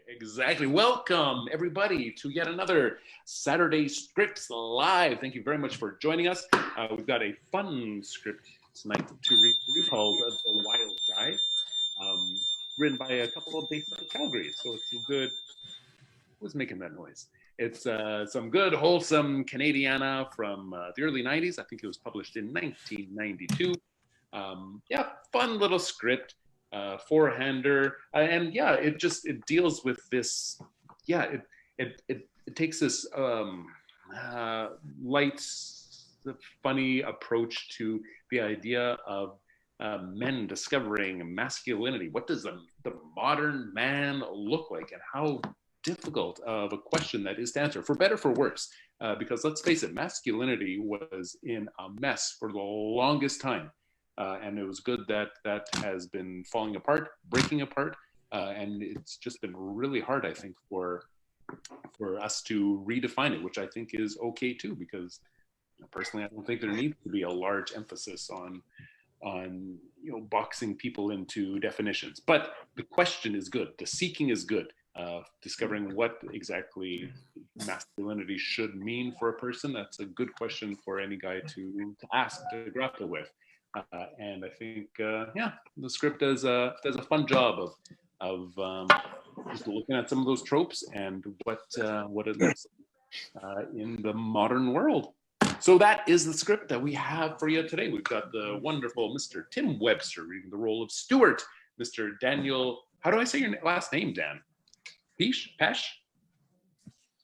Exactly. Welcome, everybody, to yet another Saturday Scripts Live. Thank you very much for joining us. We've got a fun script tonight to read for you called The Wild Guy, written by a couple of based out of Calgary. So it's some good. Who's making that noise? It's some good, wholesome Canadiana from the early 90s. I think it was published in 1992. Fun little script. Four-hander, and it deals with this. It takes this light, funny approach to the idea of men discovering masculinity. What does the modern man look like, and how difficult of a question that is to answer, for better for worse? Because let's face it, masculinity was in a mess for the longest time. And it was good that has been falling apart, breaking apart, and it's just been really hard, I think, for us to redefine it, which I think is okay too, because personally, I don't think there needs to be a large emphasis on boxing people into definitions. But the question is good, the seeking is good, discovering what exactly masculinity should mean for a person. That's a good question for any guy to ask, to grapple with. And I think, the script does a fun job of just looking at some of those tropes and what it looks like in the modern world. So that is the script that we have for you today. We've got the wonderful Mr. Tim Webster reading the role of Stuart, Mr. Daniel. How do I say your last name, Dan? Pesh?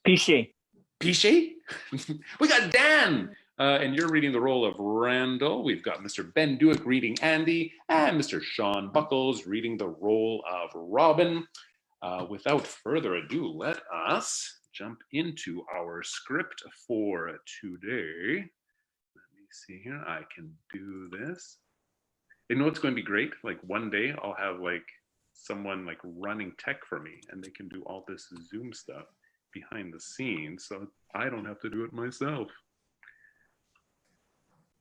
Pichet. We got Dan. And you're reading the role of Randall. We've got Mr. Ben Dewick reading Andy, and Mr. Sean Buckles reading the role of Robin. Without further ado, let us jump into our script for today. Let me see here. I can do this. You know what's going to be great? Like one day I'll have like someone like running tech for me, and they can do all this Zoom stuff behind the scenes, so I don't have to do it myself.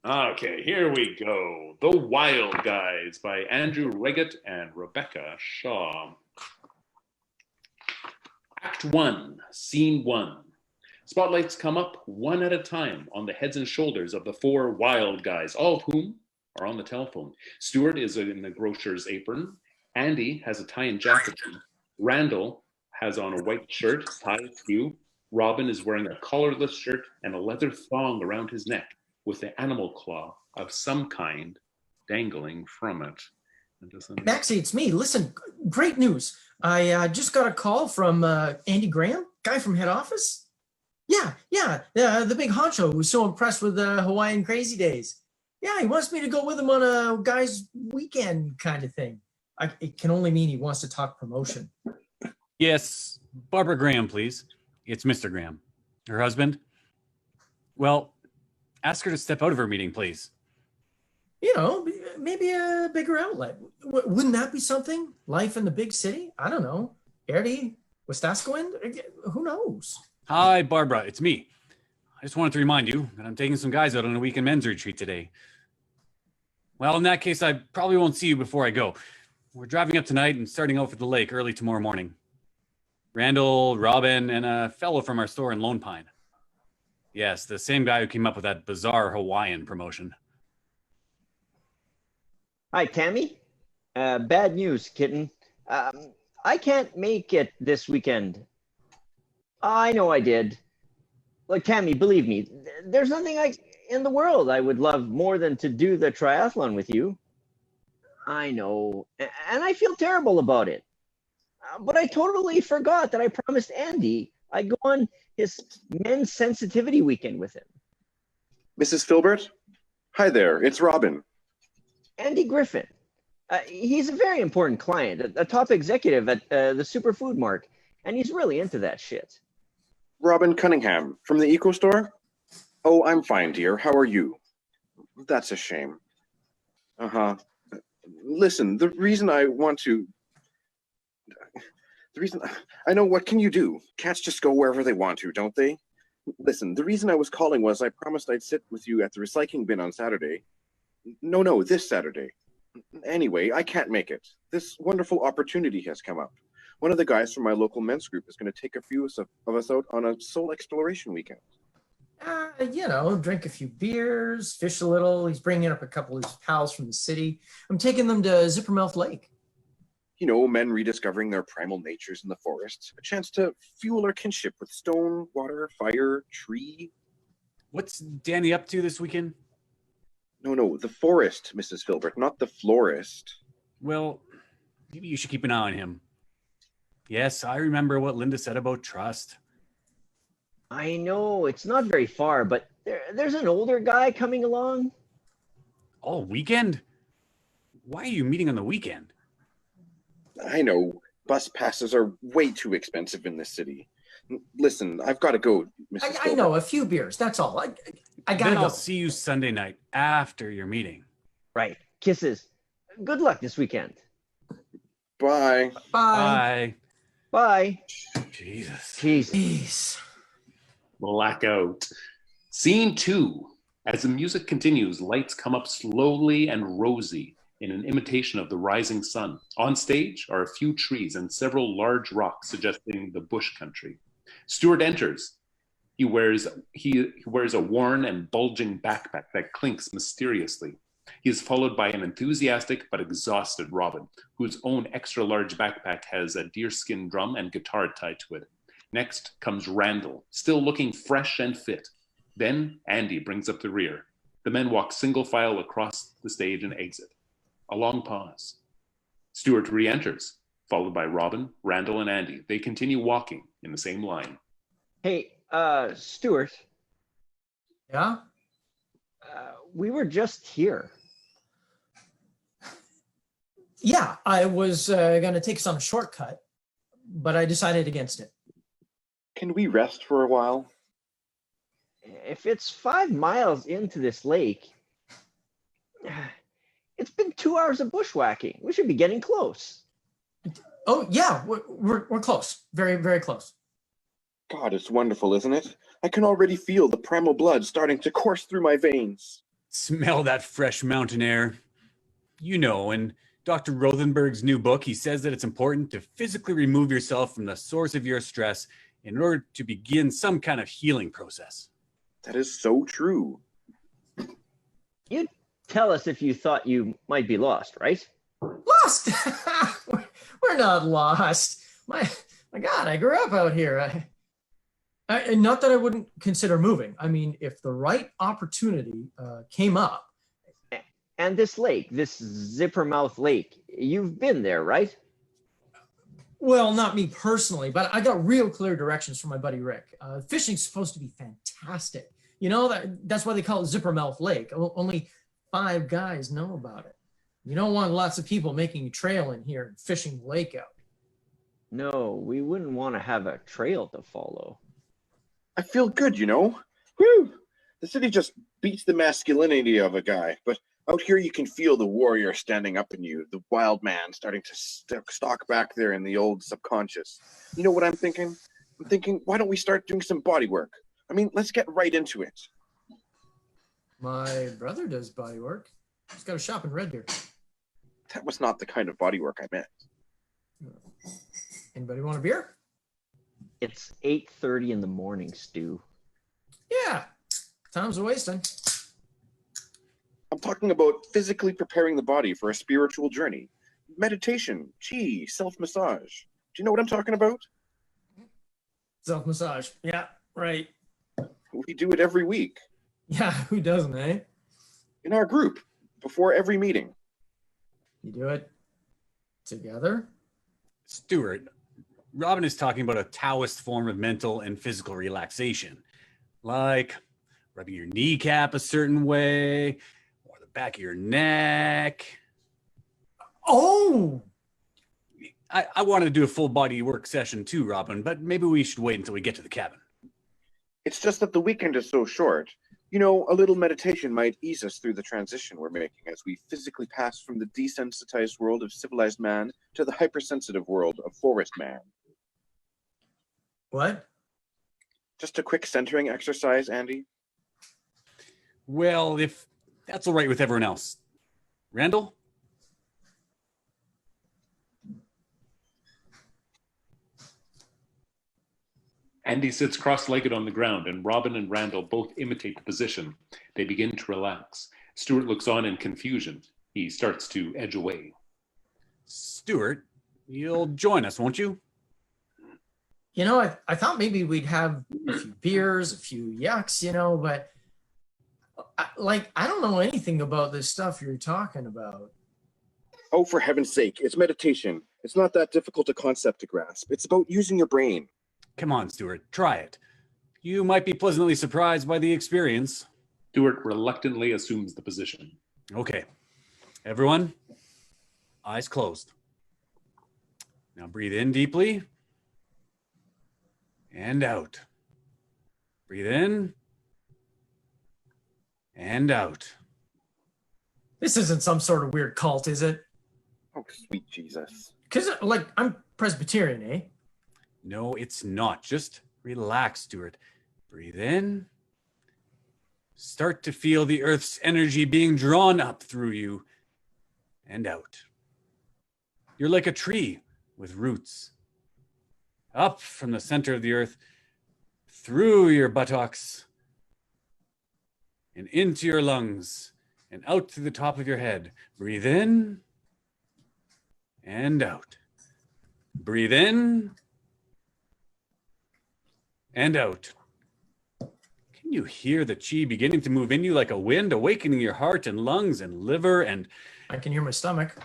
Okay, here we go. The Wild Guys by Andrew Wreggitt and Rebecca Shaw. Act 1, Scene 1. Spotlights come up one at a time on the heads and shoulders of the four wild guys, all of whom are on the telephone. Stuart is in a grocer's apron. Andy has a tie and jacket. Randall has on a white shirt, tie askew. Robin is wearing a collarless shirt and a leather thong around his neck, with the animal claw of some kind dangling from it. Maxie, it's me. Listen, great news. I just got a call from Andy Graham, guy from head office. The big honcho who's so impressed with Hawaiian Crazy Days. Yeah, he wants me to go with him on a guy's weekend kind of thing. It can only mean he wants to talk promotion. Yes, Barbara Graham, please. It's Mr. Graham. Her husband? Well, ask her to step out of her meeting, please. Maybe a bigger outlet. Wouldn't that be something? Life in the big city? I don't know. Erdi? Westaskoin? Who knows? Hi, Barbara. It's me. I just wanted to remind you that I'm taking some guys out on a weekend men's retreat today. Well, in that case, I probably won't see you before I go. We're driving up tonight and starting out for the lake early tomorrow morning. Randall, Robin, and a fellow from our store in Lone Pine. Yes, the same guy who came up with that bizarre Hawaiian promotion. Hi, Tammy. Bad news, kitten. I can't make it this weekend. I know I did. Look, Tammy, believe me, there's nothing in the world I would love more than to do the triathlon with you. I know, and I feel terrible about it. But I totally forgot that I promised Andy I'd go on his men's sensitivity weekend with him. Mrs. Filbert? Hi there, it's Robin. Andy Griffin. He's a very important client, a top executive at the Superfood Mart, and he's really into that shit. Robin Cunningham, from the Eco Store? Oh, I'm fine, dear. How are you? That's a shame. Uh-huh. Listen, the reason I know, what can you do? Cats just go wherever they want to, don't they? Listen, the reason I was calling was I promised I'd sit with you at the recycling bin on Saturday. No, this Saturday. Anyway, I can't make it. This wonderful opportunity has come up. One of the guys from my local men's group is going to take a few of us out on a soul exploration weekend. Drink a few beers, fish a little. He's bringing up a couple of his pals from the city. I'm taking them to Zippermouth Lake. Men rediscovering their primal natures in the forests. A chance to fuel our kinship with stone, water, fire, tree. What's Danny up to this weekend? No, the forest, Mrs. Filbert, not the florist. Well, maybe you should keep an eye on him. Yes, I remember what Linda said about trust. I know, it's not very far, but there's an older guy coming along. All weekend? Why are you meeting on the weekend? I know. Bus passes are way too expensive in this city. Listen, I've got to go, Mrs. I know, a few beers, that's all. I gotta Then go. I'll see you Sunday night after your meeting. Right. Kisses. Good luck this weekend. Bye. Bye. Bye. Jesus. Jeez. Blackout. Scene 2. As the music continues, lights come up slowly and rosy in an imitation of the rising sun. On stage are a few trees and several large rocks suggesting the bush country. Stuart enters. He wears a worn and bulging backpack that clinks mysteriously. He is followed by an enthusiastic but exhausted Robin, whose own extra-large backpack has a deerskin drum and guitar tied to it. Next comes Randall, still looking fresh and fit. Then Andy brings up the rear. The men walk single file across the stage and exit. A long pause. Stuart re-enters, followed by Robin, Randall, and Andy. They continue walking in the same line. Hey, Stuart. Yeah? We were just here. Yeah, I was going to take us on a shortcut, but I decided against it. Can we rest for a while? If it's 5 miles into this lake, it's been 2 hours of bushwhacking. We should be getting close. Oh, yeah, we're close. Very, very close. God, it's wonderful, isn't it? I can already feel the primal blood starting to course through my veins. Smell that fresh mountain air. In Dr. Rothenberg's new book, he says that it's important to physically remove yourself from the source of your stress in order to begin some kind of healing process. That is so true. You'd tell us if you thought you might be lost, right? Lost? We're not lost. My God, I grew up out here. Not that I wouldn't consider moving. I mean, if the right opportunity came up. And this lake, this Zippermouth Lake, you've been there, right? Well, not me personally, but I got real clear directions from my buddy Rick. Fishing's supposed to be fantastic. That's why they call it Zippermouth Lake. Only 5 guys know about it. You don't want lots of people making a trail in here and fishing the lake out. No, we wouldn't want to have a trail to follow. I feel good, Whew! The city just beats the masculinity of a guy, but out here you can feel the warrior standing up in you, the wild man starting to stalk back there in the old subconscious. You know what I'm thinking? I'm thinking, why don't we start doing some body work? I mean, let's get right into it. My brother does body work. He's got a shop in Red Deer. That was not the kind of body work I meant. Anybody want a beer? It's 8:30 in the morning, Stu. Yeah, time's a wasting. I'm talking about physically preparing the body for a spiritual journey. Meditation, chi, self-massage. Do you know what I'm talking about? Self-massage. Yeah, right. We do it every week. Yeah, who doesn't, eh? In our group, before every meeting. You do it together? Stuart, Robin is talking about a Taoist form of mental and physical relaxation, like rubbing your kneecap a certain way, or the back of your neck. Oh! I wanted to do a full body work session too, Robin, but maybe we should wait until we get to the cabin. It's just that the weekend is so short. A little meditation might ease us through the transition we're making as we physically pass from the desensitized world of civilized man to the hypersensitive world of forest man. What? Just a quick centering exercise, Andy. Well, if that's all right with everyone else. Randall? Andy sits cross-legged on the ground, and Robin and Randall both imitate the position. They begin to relax. Stuart looks on in confusion. He starts to edge away. Stuart, you'll join us, won't you? You know, I thought maybe we'd have a few beers, a few yucks, but I don't know anything about this stuff you're talking about. Oh, for heaven's sake, it's meditation. It's not that difficult a concept to grasp. It's about using your brain. Come on, Stuart, try it. You might be pleasantly surprised by the experience. Stuart reluctantly assumes the position. Okay, everyone, eyes closed. Now breathe in deeply and out. Breathe in and out. This isn't some sort of weird cult, is it? Oh, sweet Jesus. Because, I'm Presbyterian, eh? No, it's not. Just relax, Stuart. Breathe in. Start to feel the Earth's energy being drawn up through you and out. You're like a tree with roots. Up from the center of the Earth, through your buttocks, and into your lungs, and out to the top of your head. Breathe in and out. Breathe in and out. Can you hear the chi beginning to move in you like a wind, awakening your heart and lungs and liver and... I can hear my stomach.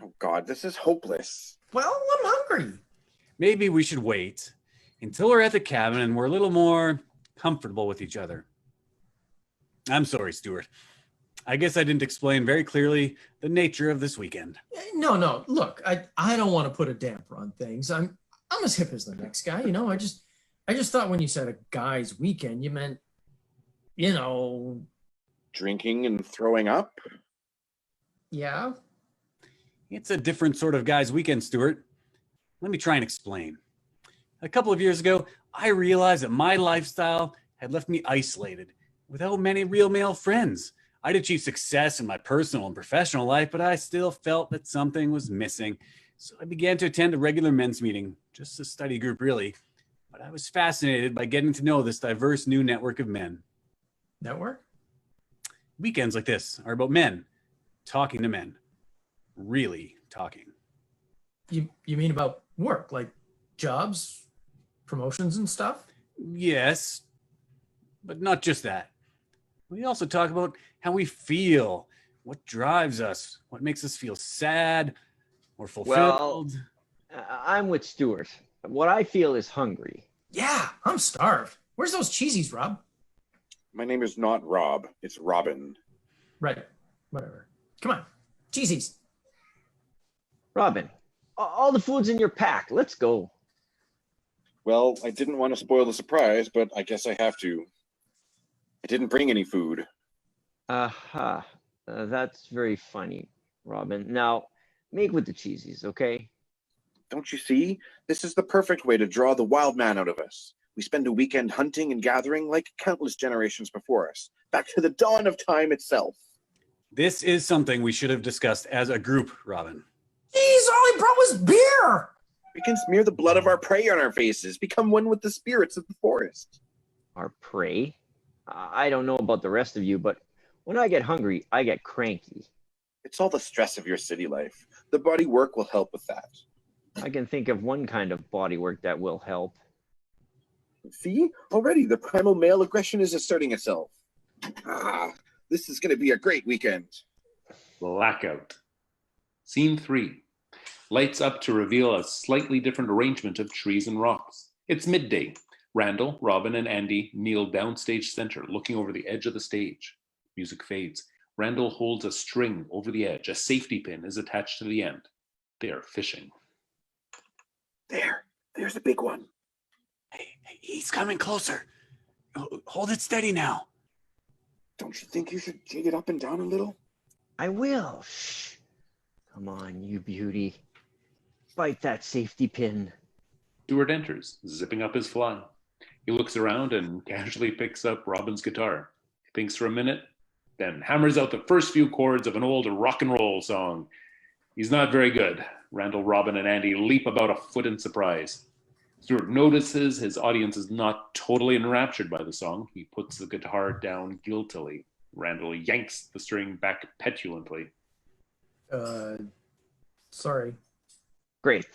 Oh, God, this is hopeless. Well, I'm hungry. Maybe we should wait until we're at the cabin and we're a little more comfortable with each other. I'm sorry, Stuart. I guess I didn't explain very clearly the nature of this weekend. No. Look, I don't want to put a damper on things. I'm as hip as the next guy, I just thought when you said a guy's weekend, you meant, Drinking and throwing up? Yeah. It's a different sort of guy's weekend, Stuart. Let me try and explain. A couple of years ago, I realized that my lifestyle had left me isolated, without many real male friends. I'd achieved success in my personal and professional life, but I still felt that something was missing. So I began to attend a regular men's meeting, just a study group really. But I was fascinated by getting to know this diverse new network of men. Network? Weekends like this are about men talking to men, really talking. You mean about work, like jobs, promotions and stuff? Yes, but not just that. We also talk about how we feel, what drives us, what makes us feel sad or fulfilled. Well, I'm with Stuart. What I feel is hungry. Yeah, I'm starved. Where's those cheesies, Rob? My name is not Rob. It's Robin. Right. Whatever. Come on. Cheesies. Robin, all the food's in your pack. Let's go. Well, I didn't want to spoil the surprise, but I guess I have to. I didn't bring any food. Aha. That's very funny, Robin. Now, make with the cheesies, okay? Don't you see? This is the perfect way to draw the wild man out of us. We spend a weekend hunting and gathering like countless generations before us, back to the dawn of time itself. This is something we should have discussed as a group, Robin. Jeez, all he brought was beer! We can smear the blood of our prey on our faces, become one with the spirits of the forest. Our prey? I don't know about the rest of you, but when I get hungry, I get cranky. It's all the stress of your city life. The body work will help with that. I can think of one kind of body work that will help. See? Already the primal male aggression is asserting itself. This is going to be a great weekend. Blackout. Scene 3. Lights up to reveal a slightly different arrangement of trees and rocks. It's midday. Randall, Robin, and Andy kneel downstage center, looking over the edge of the stage. Music fades. Randall holds a string over the edge. A safety pin is attached to the end. They are fishing. There's a big one. Hey, he's coming closer. Hold it steady now. Don't you think you should jig it up and down a little? I will. Shh. Come on, you beauty. Bite that safety pin. Stuart enters, zipping up his fly. He looks around and casually picks up Robin's guitar. He thinks for a minute, then hammers out the first few chords of an old rock and roll song. He's not very good. Randall, Robin, and Andy leap about a foot in surprise. Stewart notices his audience is not totally enraptured by the song. He puts the guitar down guiltily. Randall yanks the string back petulantly. Sorry. Great.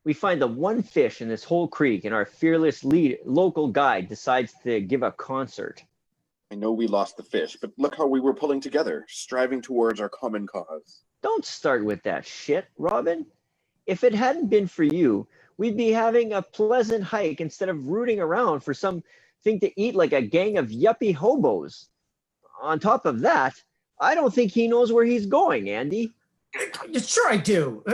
We find the one fish in this whole creek, and our fearless local guide decides to give a concert. I know we lost the fish, but look how we were pulling together, striving towards our common cause. Don't start with that shit, Robin. If it hadn't been for you, we'd be having a pleasant hike instead of rooting around for something to eat like a gang of yuppie hobos. On top of that, I don't think he knows where he's going, Andy. Sure I do.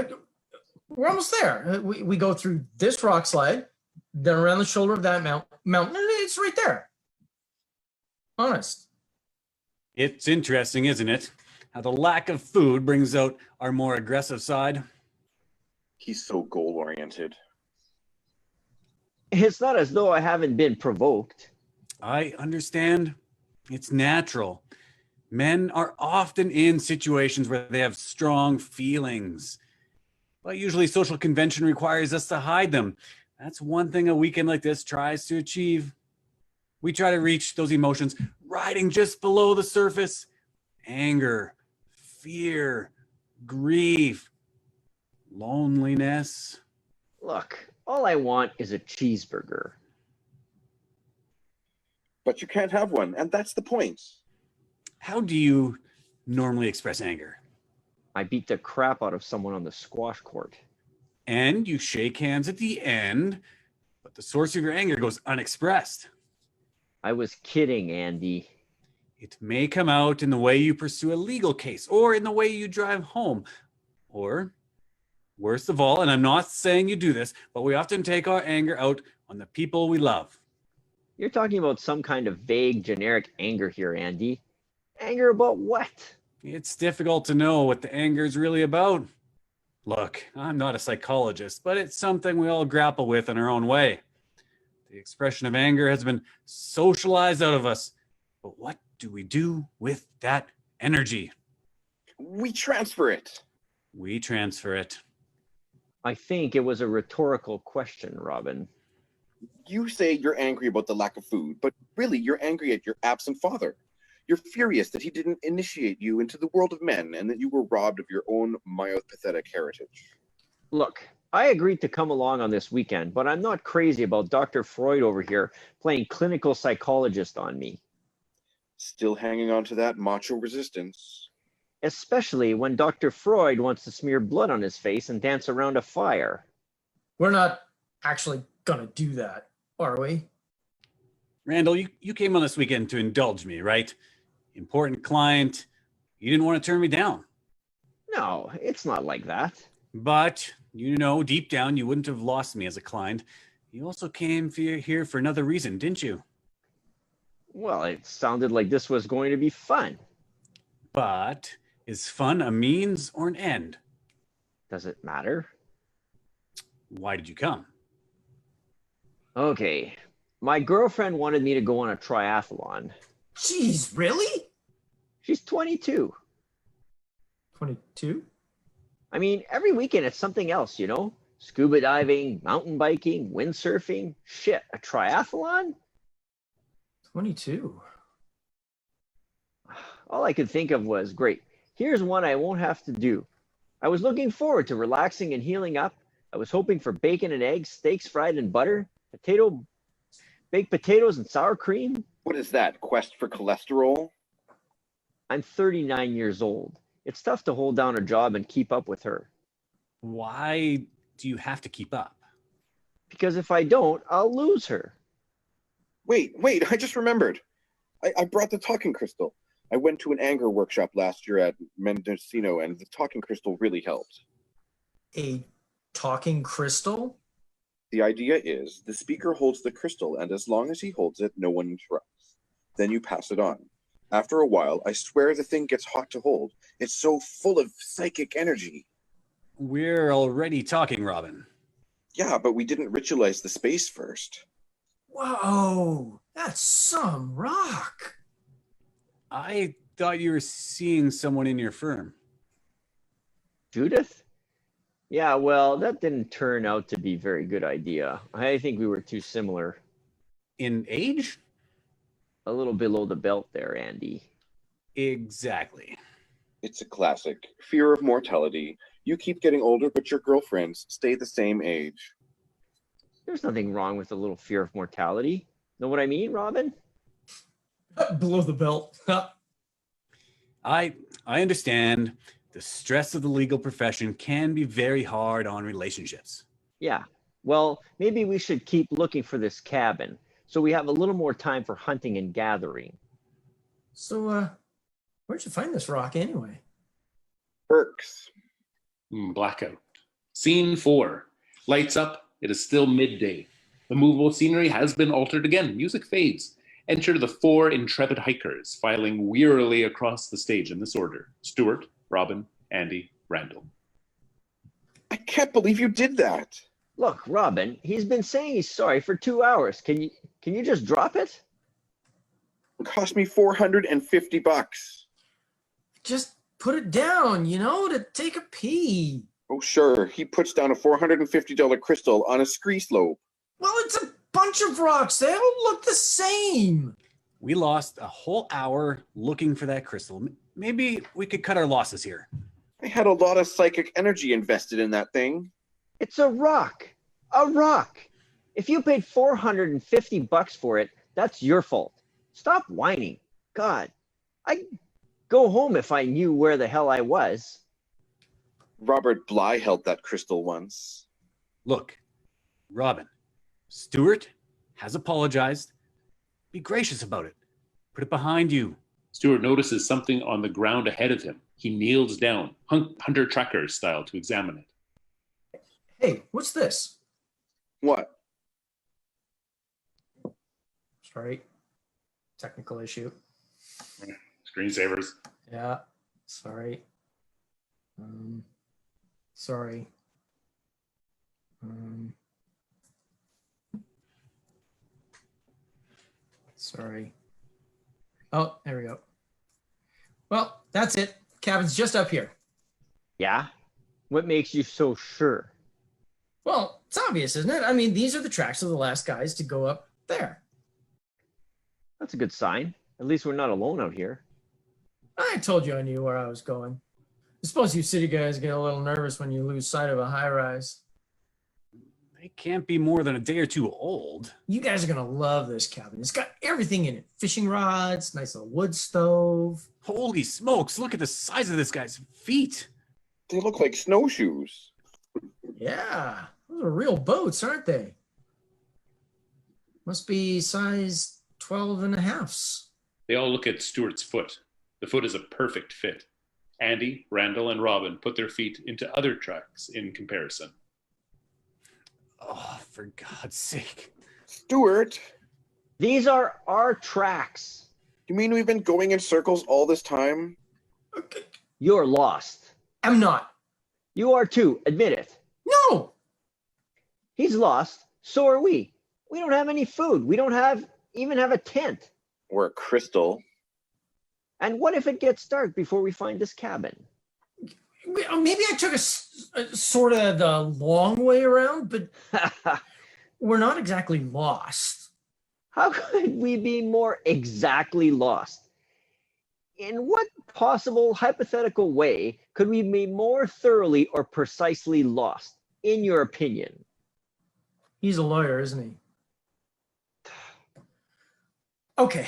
We're almost there. We go through this rock slide, then around the shoulder of that mountain. It's right there. Honest. It's interesting, isn't it? How the lack of food brings out our more aggressive side. He's so goal-oriented. It's not as though I haven't been provoked. I understand. It's natural. Men are often in situations where they have strong feelings. But usually social convention requires us to hide them. That's one thing a weekend like this tries to achieve. We try to reach those emotions riding just below the surface. Anger, fear, grief, loneliness. Look, all I want is a cheeseburger. But you can't have one, and that's the point. How do you normally express anger? I beat the crap out of someone on the squash court. And you shake hands at the end, but the source of your anger goes unexpressed. I was kidding, Andy. It may come out in the way you pursue a legal case, or in the way you drive home, or worst of all, and I'm not saying you do this, but we often take our anger out on the people we love. You're talking about some kind of vague, generic anger here, Andy. Anger about what? It's difficult to know what the anger is really about. Look, I'm not a psychologist, but it's something we all grapple with in our own way. The expression of anger has been socialized out of us. But what do we do with that energy? We transfer it. We transfer it. I think it was a rhetorical question, Robin. You say you're angry about the lack of food, but really you're angry at your absent father. You're furious that he didn't initiate you into the world of men and that you were robbed of your own myopathic heritage. Look, I agreed to come along on this weekend, but I'm not crazy about Dr. Freud over here playing clinical psychologist on me. Still hanging on to that macho resistance. Especially when Dr. Freud wants to smear blood on his face and dance around a fire. We're not actually gonna do that, are we? Randall, you came on this weekend to indulge me, right? Important client. You didn't want to turn me down. No, it's not like that. But, you know, deep down, you wouldn't have lost me as a client. You also came here for another reason, didn't you? Well, it sounded like this was going to be fun. But is fun a means or an end? Does it matter? Why did you come? Okay. My girlfriend wanted me to go on a triathlon. Jeez, really? She's 22. 22? I mean, every weekend it's something else, you know? Scuba diving, mountain biking, windsurfing. Shit, a triathlon? 22. All I could think of was, great, here's one I won't have to do. I was looking forward to relaxing and healing up. I was hoping for bacon and eggs, steaks fried in butter, baked potatoes and sour cream. What is that, quest for cholesterol? I'm 39 years old. It's tough to hold down a job and keep up with her. Why do you have to keep up? Because if I don't, I'll lose her. Wait, I just remembered. I brought the talking crystal. I went to an anger workshop last year at Mendocino, and the talking crystal really helped. A talking crystal? The idea is the speaker holds the crystal, and as long as he holds it, no one interrupts. Then you pass it on. After a while, I swear the thing gets hot to hold. It's so full of psychic energy. We're already talking, Robin. Yeah, but we didn't ritualize the space first. Whoa, that's some rock. I thought you were seeing someone in your firm. Judith? Yeah, well, that didn't turn out to be a very good idea. I think we were too similar. In age? A little below the belt there, Andy. Exactly. It's a classic. Fear of mortality. You keep getting older, but your girlfriends stay the same age. There's nothing wrong with a little fear of mortality. Know what I mean, Robin? Below the belt. I understand the stress of the legal profession can be very hard on relationships. Yeah. Well, maybe we should keep looking for this cabin so we have a little more time for hunting and gathering. So, where'd you find this rock anyway? Perks. Blackout. Scene 4. Lights up. It is still midday. The movable scenery has been altered again. Music fades. Enter the 4 intrepid hikers, filing wearily across the stage in this order: Stuart, Robin, Andy, Randall. I can't believe you did that. Look, Robin, he's been saying he's sorry for 2 hours. Can you just drop it? It cost me $450. Just put it down, to take a pee. Oh, sure. He puts down a $450 crystal on a scree slope. Well, it's a bunch of rocks. They all look the same. We lost a whole hour looking for that crystal. Maybe we could cut our losses here. I had a lot of psychic energy invested in that thing. It's a rock. A rock. If you paid $450 for it, that's your fault. Stop whining. God, I'd go home if I knew where the hell I was. Robert Bly held that crystal once. Look, Robin, Stuart has apologized. Be gracious about it. Put it behind you. Stuart notices something on the ground ahead of him. He kneels down, hunter-tracker style, to examine it. Hey, what's this? What? Sorry. Technical issue. Screensavers. Yeah. Sorry. Sorry. Sorry. Oh, there we go. Well, that's it. Cabin's just up here. Yeah? What makes you so sure? Well, it's obvious, isn't it? I mean, these are the tracks of the last guys to go up there. That's a good sign. At least we're not alone out here. I told you I knew where I was going. I suppose you city guys get a little nervous when you lose sight of a high rise. They can't be more than a day or two old. You guys are going to love this cabin. It's got everything in it. Fishing rods, nice little wood stove. Holy smokes, look at the size of this guy's feet. They look like snowshoes. Yeah, those are real boats, aren't they? Must be size 12 and a halves. They all look at Stuart's foot. The foot is a perfect fit. Andy, Randall, and Robin put their feet into other tracks in comparison. Oh, for God's sake. Stuart, These are our tracks. you mean we've been going in circles all this time? Okay. You're lost. I'm not. You are too. Admit it. No. He's lost. So are we. We don't have any food. We don't even have a tent. Or a crystal. And what if it gets dark before we find this cabin? Maybe I took a sort of the long way around, but we're not exactly lost. How could we be more exactly lost? In what possible hypothetical way could we be more thoroughly or precisely lost, in your opinion? He's a lawyer, isn't he? Okay.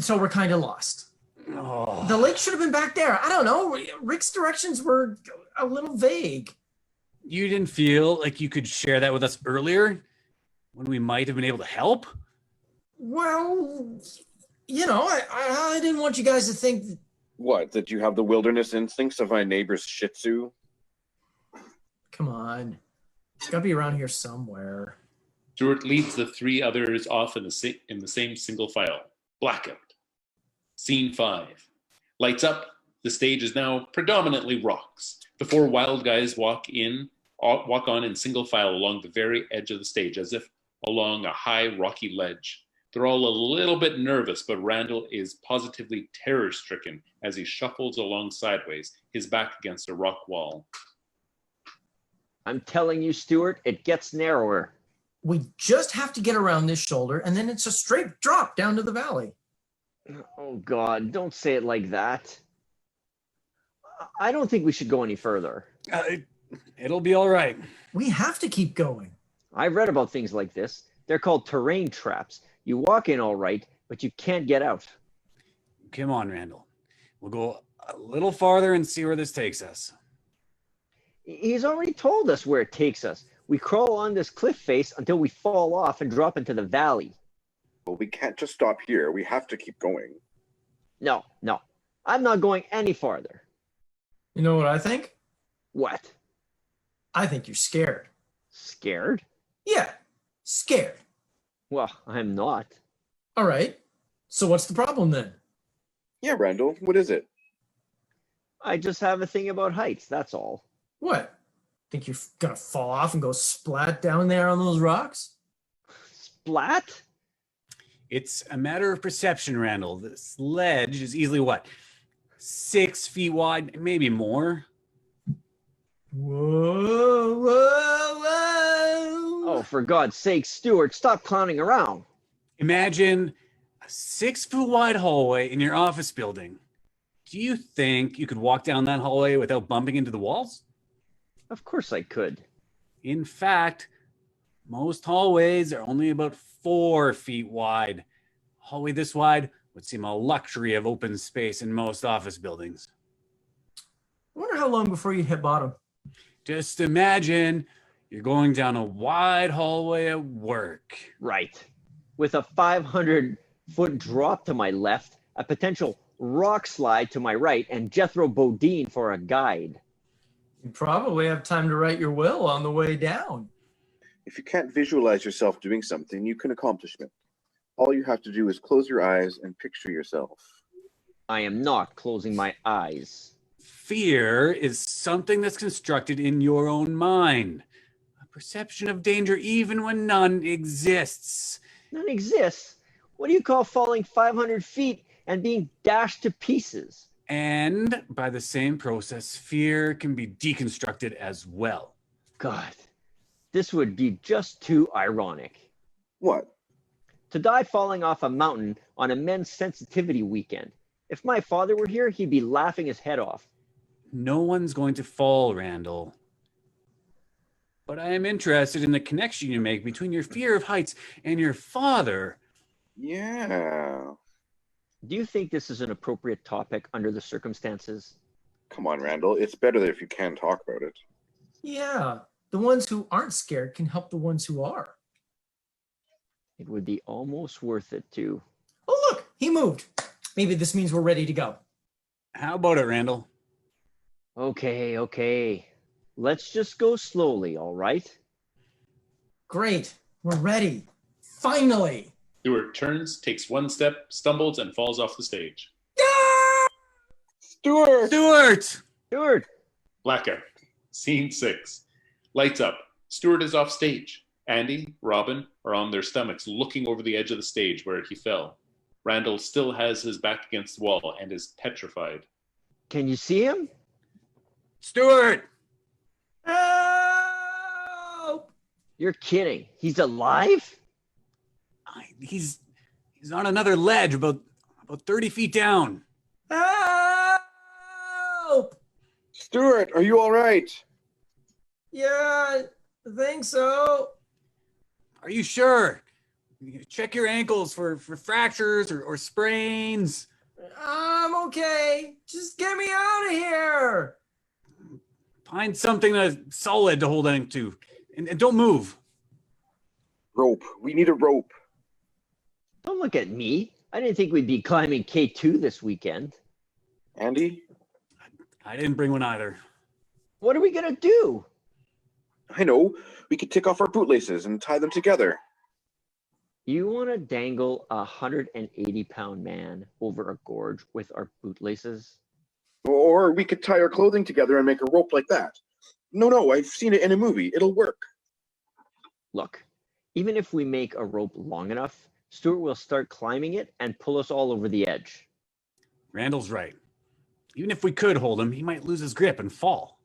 So we're kind of lost. Oh. The lake should have been back there. I don't know. Rick's directions were a little vague. You didn't feel like you could share that with us earlier when we might have been able to help? Well, I didn't want you guys to think that. What, that you have the wilderness instincts of my neighbor's Shih Tzu? Come on. It's got to be around here somewhere. Stuart leads the 3 others off in the same single file. Blackout. Scene 5. Lights up. The stage is now predominantly rocks. The 4 wild guys walk on in single file along the very edge of the stage, as if along a high rocky ledge. They're all a little bit nervous, but Randall is positively terror-stricken as he shuffles along sideways, his back against a rock wall. I'm telling you, Stuart, it gets narrower. We just have to get around this shoulder, and then it's a straight drop down to the valley. Oh, God, don't say it like that. I don't think we should go any further. It'll be all right. We have to keep going. I've read about things like this. They're called terrain traps. You walk in all right, but you can't get out. Come on, Randall. We'll go a little farther and see where this takes us. He's already told us where it takes us. We crawl on this cliff face until we fall off and drop into the valley. Well, we can't just stop here. We have to keep going. No. I'm not going any farther. You know what I think? What? I think you're scared. Scared? Yeah, scared. Well, I'm not. All right. So what's the problem then? Yeah, Randall, what is it? I just have a thing about heights, that's all. What? Think you're gonna fall off and go splat down there on those rocks? Splat? It's a matter of perception, Randall. This ledge is easily what? 6 feet wide, maybe more. Whoa. Oh, for God's sake, Stuart, stop clowning around. Imagine a 6-foot wide hallway in your office building. Do you think you could walk down that hallway without bumping into the walls? Of course I could. In fact, most hallways are only about 4 feet wide. A hallway this wide would seem a luxury of open space in most office buildings. I wonder how long before you hit bottom. Just imagine you're going down a wide hallway at work. Right. With a 500-foot drop to my left, a potential rock slide to my right, and Jethro Bodine for a guide. You probably have time to write your will on the way down. If you can't visualize yourself doing something, you can accomplish it. All you have to do is close your eyes and picture yourself. I am not closing my eyes. Fear is something that's constructed in your own mind. A perception of danger even when none exists. None exists. What do you call falling 500 feet and being dashed to pieces? And by the same process, fear can be deconstructed as well. God, this would be just too ironic. What? To die falling off a mountain on a men's sensitivity weekend. If my father were here, he'd be laughing his head off. No one's going to fall, Randall. But I am interested in the connection you make between your fear of heights and your father. Yeah. Do you think this is an appropriate topic under the circumstances? Come on, Randall. It's better if you can talk about it. Yeah, the ones who aren't scared can help the ones who are. It would be almost worth it to. Oh, look, he moved. Maybe this means we're ready to go. How about it, Randall? Okay. Let's just go slowly, all right? Great, we're ready. Finally. Stuart turns, takes 1 step, stumbles, and falls off the stage. Stuart! Blackout. Scene 6. Lights up. Stuart is off stage. Andy, Robin are on their stomachs looking over the edge of the stage where he fell. Randall still has his back against the wall and is petrified. Can you see him? Stuart! Help! You're kidding. He's alive? He's on another ledge about 30 feet down. Help! Stuart, are you all right? Yeah, I think so. Are you sure? Check your ankles for fractures or sprains. I'm okay. Just get me out of here. Find something solid to hold on to. And don't move. Rope. We need a rope. Don't look at me. I didn't think we'd be climbing K2 this weekend. Andy? I didn't bring one either. What are we going to do? I know. We could take off our bootlaces and tie them together. You want to dangle a 180-pound man over a gorge with our bootlaces? Or we could tie our clothing together and make a rope like that. No, I've seen it in a movie. It'll work. Look, even if we make a rope long enough, Stuart will start climbing it and pull us all over the edge. Randall's right. Even if we could hold him, he might lose his grip and fall.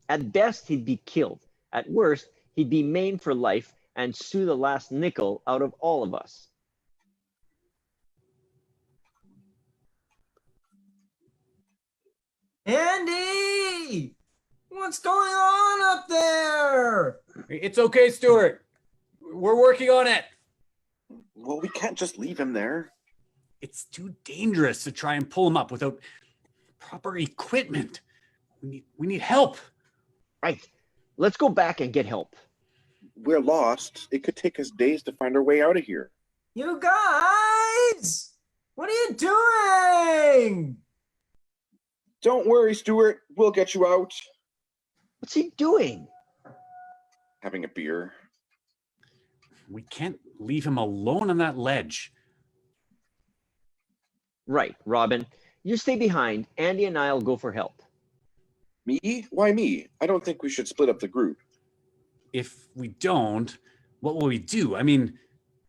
At best, he'd be killed. At worst, he'd be maimed for life and sue the last nickel out of all of us. Andy! What's going on up there? It's okay, Stuart. We're working on it. Well, we can't just leave him there. It's too dangerous to try and pull him up without proper equipment. We need help. Right. Let's go back and get help. We're lost. It could take us days to find our way out of here. You guys! What are you doing? Don't worry, Stuart. We'll get you out. What's he doing? Having a beer. We can't leave him alone on that ledge. Right, Robin. You stay behind. Andy and I'll go for help. Me? Why me? I don't think we should split up the group. If we don't, what will we do? I mean,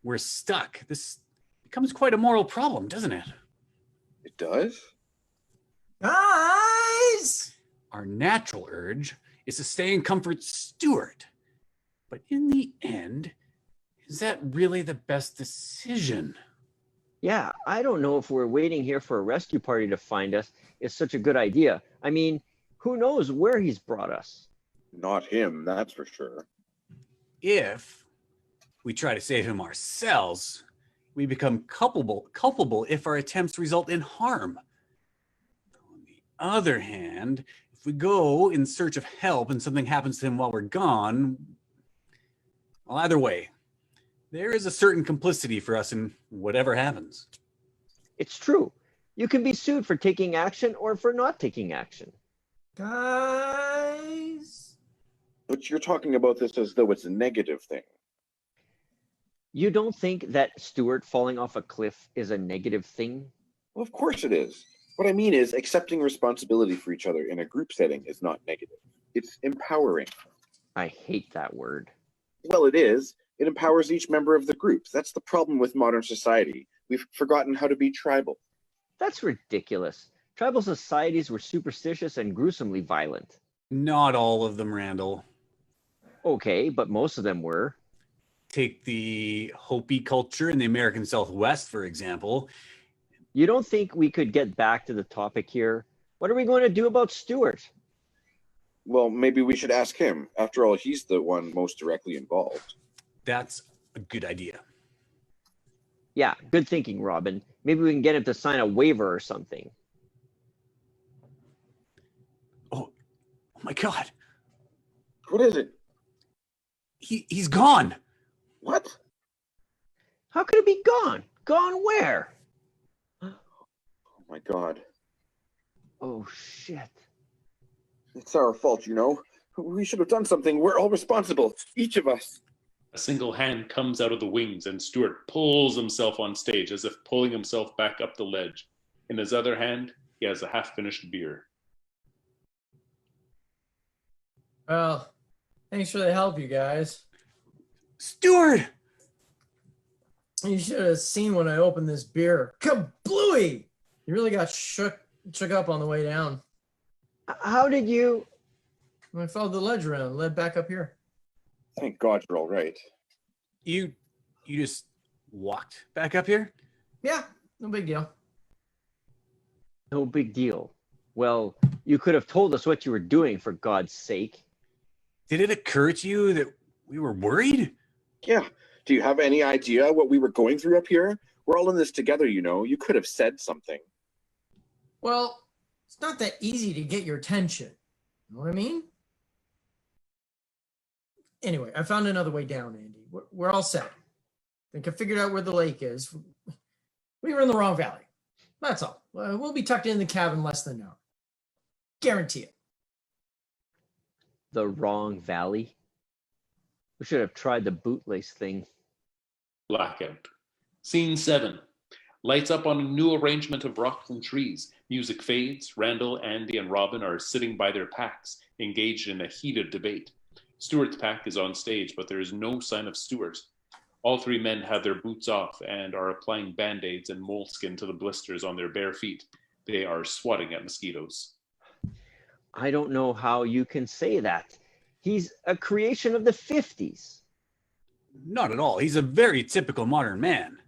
we're stuck. This becomes quite a moral problem, doesn't it? It does? Guys! Our natural urge is to stay and comfort Stuart. But in the end, is that really the best decision? Yeah, I don't know if we're waiting here for a rescue party to find us is such a good idea. I mean, who knows where he's brought us? Not him, that's for sure. If we try to save him ourselves, we become culpable if our attempts result in harm. On the other hand, if we go in search of help and something happens to him while we're gone, well, either way, there is a certain complicity for us in whatever happens. It's true. You can be sued for taking action or for not taking action. Guys? But you're talking about this as though it's a negative thing. You don't think that Stuart falling off a cliff is a negative thing? Well, of course it is. What I mean is, accepting responsibility for each other in a group setting is not negative. It's empowering. I hate that word. Well, it is. It empowers each member of the group. That's the problem with modern society. We've forgotten how to be tribal. That's ridiculous. Tribal societies were superstitious and gruesomely violent. Not all of them, Randall. Okay, but most of them were. Take the Hopi culture in the American Southwest, for example. You don't think we could get back to the topic here? What are we going to do about Stuart? Well, maybe we should ask him. After all, he's the one most directly involved. That's a good idea. Yeah, good thinking, Robin. Maybe we can get him to sign a waiver or something. Oh my God. What is it? He's gone. What? How could it be gone? Gone where? Oh my God. Oh, shit. It's our fault, you know. We should have done something. We're all responsible. Each of us. A single hand comes out of the wings and Stuart pulls himself on stage as if pulling himself back up the ledge. In his other hand, he has a half-finished beer. Well, thanks for the help, you guys. Stuart! You should have seen when I opened this beer. Kablooey! You really got shook up on the way down. How did you... I followed the ledge around, led back up here. Thank God you're all right. You just walked back up here? Yeah, no big deal. No big deal. Well, you could have told us what you were doing, for God's sake. Did it occur to you that we were worried? Yeah. Do you have any idea what we were going through up here? We're all in this together, you know. You could have said something. Well, it's not that easy to get your attention. You know what I mean? Anyway, I found another way down, Andy. We're all set. I think I figured out where the lake is. We were in the wrong valley. That's all. We'll be tucked in the cabin less than an hour. Guarantee it. The wrong valley? We should have tried the bootlace thing. Blackout. Scene 7. Lights up on a new arrangement of rocks and trees. Music fades. Randall, Andy, and Robin are sitting by their packs, engaged in a heated debate. Stuart's pack is on stage, but there is no sign of Stuart. All three men have their boots off and are applying band-aids and moleskin to the blisters on their bare feet. They are swatting at mosquitoes. I don't know how you can say that. He's a creation of the 50s. Not at all. He's a very typical modern man.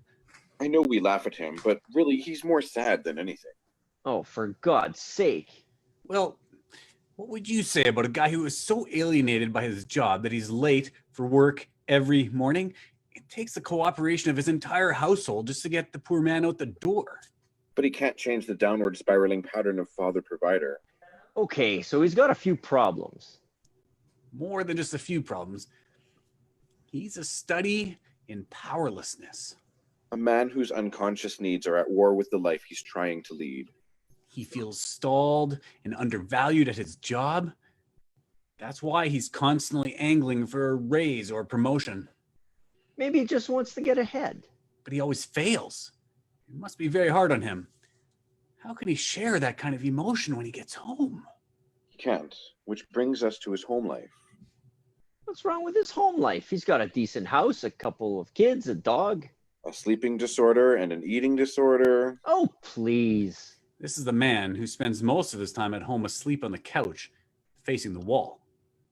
I know we laugh at him, but really, he's more sad than anything. Oh, for God's sake. Well, what would you say about a guy who is so alienated by his job that he's late for work every morning? It takes the cooperation of his entire household just to get the poor man out the door. But he can't change the downward spiraling pattern of father-provider. Okay, so he's got a few problems. More than just a few problems. He's a study in powerlessness. A man whose unconscious needs are at war with the life he's trying to lead. He feels stalled and undervalued at his job. That's why he's constantly angling for a raise or promotion. Maybe he just wants to get ahead. But he always fails. It must be very hard on him. How can he share that kind of emotion when he gets home? He can't, which brings us to his home life. What's wrong with his home life? He's got a decent house, a couple of kids, a dog. A sleeping disorder and an eating disorder. Oh, please. This is the man who spends most of his time at home asleep on the couch, facing the wall.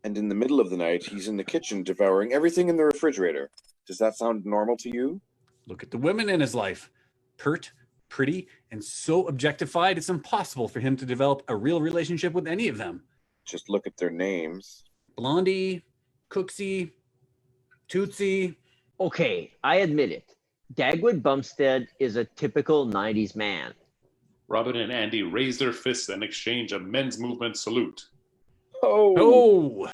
And in the middle of the night, he's in the kitchen devouring everything in the refrigerator. Does that sound normal to you? Look at the women in his life. Pert, pretty, and so objectified, it's impossible for him to develop a real relationship with any of them. Just look at their names. Blondie, Cooksy, Tootsie. Okay, I admit it. Dagwood Bumstead is a typical 90s man. Robin and Andy raise their fists and exchange a men's movement salute. Oh! Oh!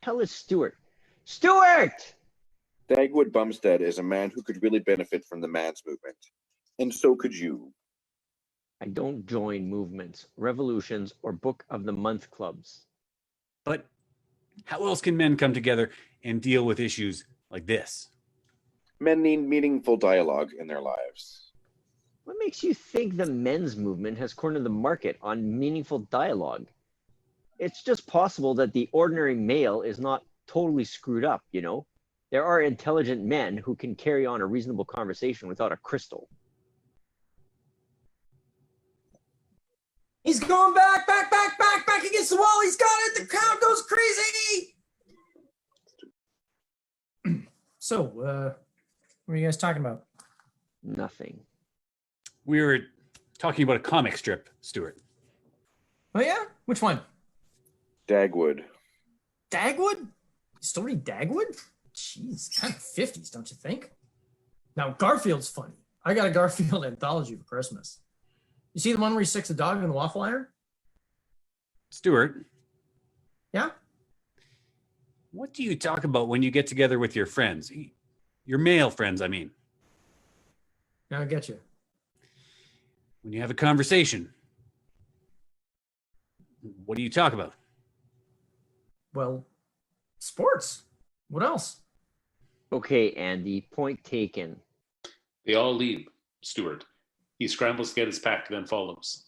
Hell is Stuart. Stuart! Dagwood Bumstead is a man who could really benefit from the man's movement. And so could you. I don't join movements, revolutions, or Book of the Month clubs. But how else can men come together and deal with issues like this? Men need meaningful dialogue in their lives. What makes you think the men's movement has cornered the market on meaningful dialogue? It's just possible that the ordinary male is not totally screwed up, you know? There are intelligent men who can carry on a reasonable conversation without a crystal. He's going back against the wall. He's got it. The crowd goes crazy. So, what are you guys talking about? Nothing. We were talking about a comic strip, Stuart. Oh, yeah? Which one? Dagwood. Dagwood? You still read Dagwood? Jeez, kind of 50s, don't you think? Now, Garfield's funny. I got a Garfield anthology for Christmas. You see the one where he sticks a dog in the waffle iron? Stuart, Yeah? what do you talk about when you get together with your friends? Your male friends, I mean. Now I get you. When you have a conversation, what do you talk about? Well, sports. What else? Okay, Andy, point taken. They all leave Stuart. He scrambles to get his pack, then follows.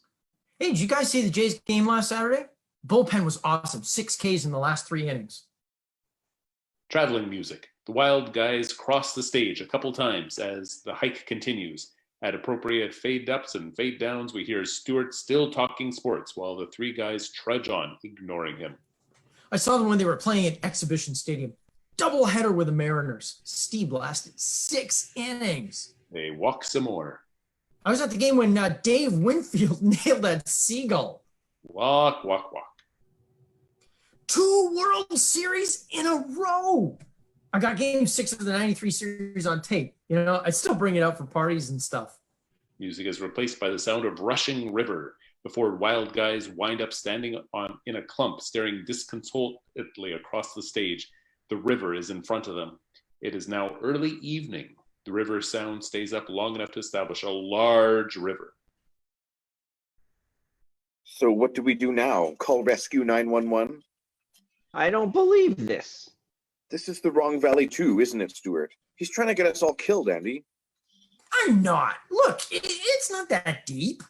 Hey, did you guys see the Jays game last Saturday? Bullpen was awesome. 6 Ks in the last 3 innings. Traveling music. The Wild Guys cross the stage a couple times as the hike continues. At appropriate fade ups and fade downs, we hear Stuart still talking sports while the 3 guys trudge on, ignoring him. I saw them when they were playing at Exhibition Stadium. Doubleheader with the Mariners. Steve lasted 6 innings. They walk some more. I was at the game when Dave Winfield nailed that seagull. Walk, walk, walk. 2 World Series in a row. I got game 6 of the 93 series on tape. You know, I still bring it out for parties and stuff. Music is replaced by the sound of rushing river before Wild Guys wind up standing in a clump, staring disconsolately across the stage. The river is in front of them. It is now early evening. The river sound stays up long enough to establish a large river. So what do we do now? Call Rescue 911? I don't believe this. This is the wrong valley too, isn't it, Stuart? He's trying to get us all killed, Andy. I'm not. Look, it's not that deep.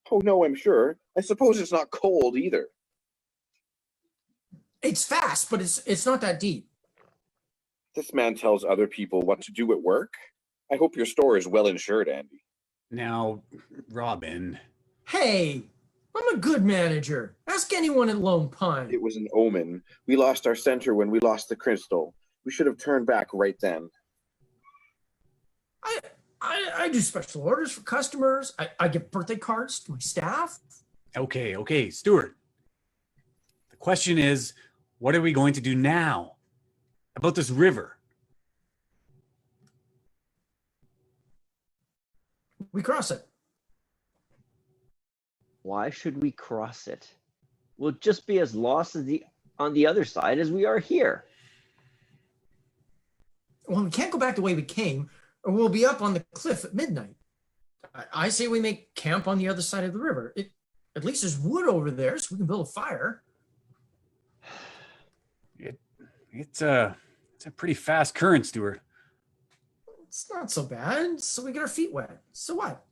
Oh no, I'm sure. I suppose it's not cold either. It's fast, but it's not that deep. This man tells other people what to do at work. I hope your store is well insured, Andy. Now, Robin. Hey, I'm a good manager. Ask anyone at Lone Pine. It was an omen. We lost our center when we lost the crystal. We should have turned back right then. I do special orders for customers. I give birthday cards to my staff. Okay, Stuart. The question is, what are we going to do now about this river? We cross it. Why should we cross it? We'll just be as lost as on the other side as we are here. Well, we can't go back the way we came, or we'll be up on the cliff at midnight. I say we make camp on the other side of the river. At least there's wood over there, so we can build a fire. It's a pretty fast current, Stuart. It's not so bad, so we get our feet wet. So what?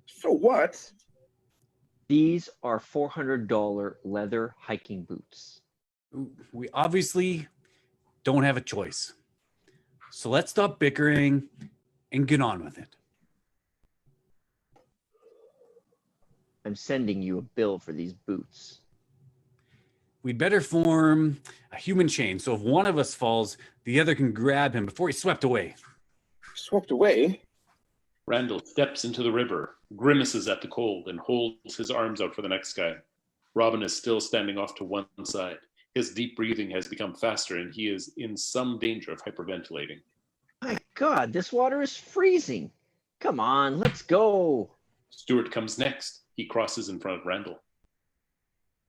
So what? These are $400 leather hiking boots. We obviously don't have a choice. So let's stop bickering and get on with it. I'm sending you a bill for these boots. We'd better form a human chain, so if one of us falls, the other can grab him before he's swept away. Swept away? Randall steps into the river, grimaces at the cold, and holds his arms out for the next guy. Robin is still standing off to one side. His deep breathing has become faster, and he is in some danger of hyperventilating. My God, this water is freezing. Come on, let's go. Stuart comes next. He crosses in front of Randall.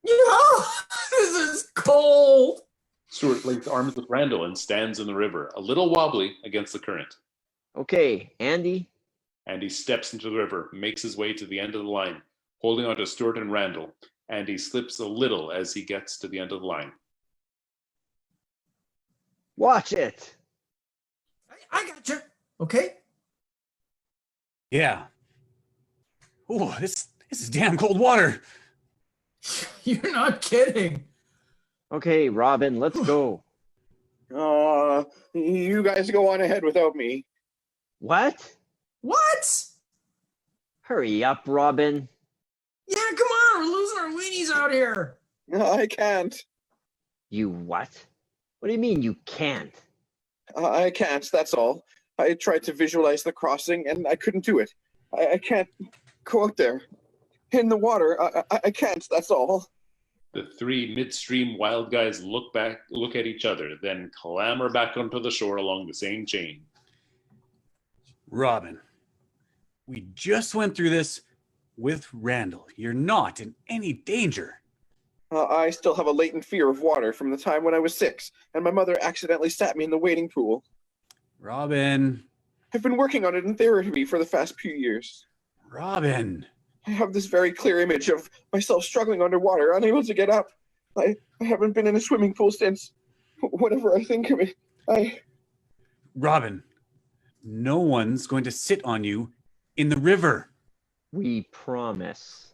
No, this is cold. Stuart links arms with Randall and stands in the river, a little wobbly against the current. Okay, Andy. Andy steps into the river, makes his way to the end of the line, holding on to Stuart and Randall. Andy slips a little as he gets to the end of the line. Watch it. I got you. Okay. Yeah. Oh, this is damn cold water. You're not kidding. Okay, Robin, let's go. You guys go on ahead without me. What? What? Hurry up, Robin. Yeah, come on. We're losing our weenies out here. I can't. You what? What do you mean you can't? I can't, that's all. I tried to visualize the crossing, and I couldn't do it. I can't go out there. In the water. I can't, that's all. The three midstream wild guys look at each other, then clamber back onto the shore along the same chain. Robin, we just went through this with Randall. You're not in any danger. I still have a latent fear of water from the time when I was 6, and my mother accidentally sat me in the wading pool. Robin. I've been working on it in therapy for the past few years. Robin. I have this very clear image of myself struggling underwater, unable to get up. I haven't been in a swimming pool since. Whenever I think of it, Robin, no one's going to sit on you in the river. We promise.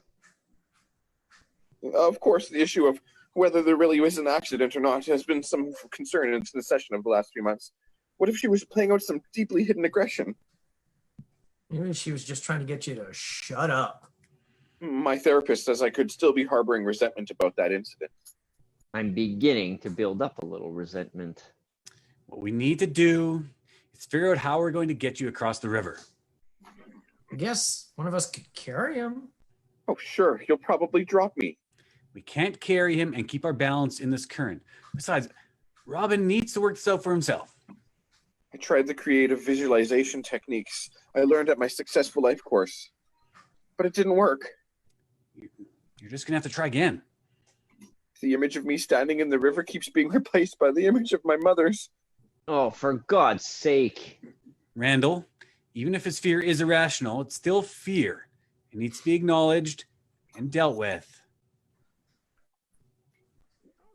Of course, the issue of whether there really was an accident or not has been some concern in the session of the last few months. What if she was playing out some deeply hidden aggression? Maybe she was just trying to get you to shut up. My therapist says I could still be harboring resentment about that incident. I'm beginning to build up a little resentment. What we need to do is figure out how we're going to get you across the river. I guess one of us could carry him. Oh, sure. You'll probably drop me. We can't carry him and keep our balance in this current. Besides, Robin needs to work this out for himself. I tried the creative visualization techniques I learned at my Successful Life course, but it didn't work. You're just going to have to try again. The image of me standing in the river keeps being replaced by the image of my mother's. Oh, for God's sake. Randall, even if his fear is irrational, it's still fear. It needs to be acknowledged and dealt with.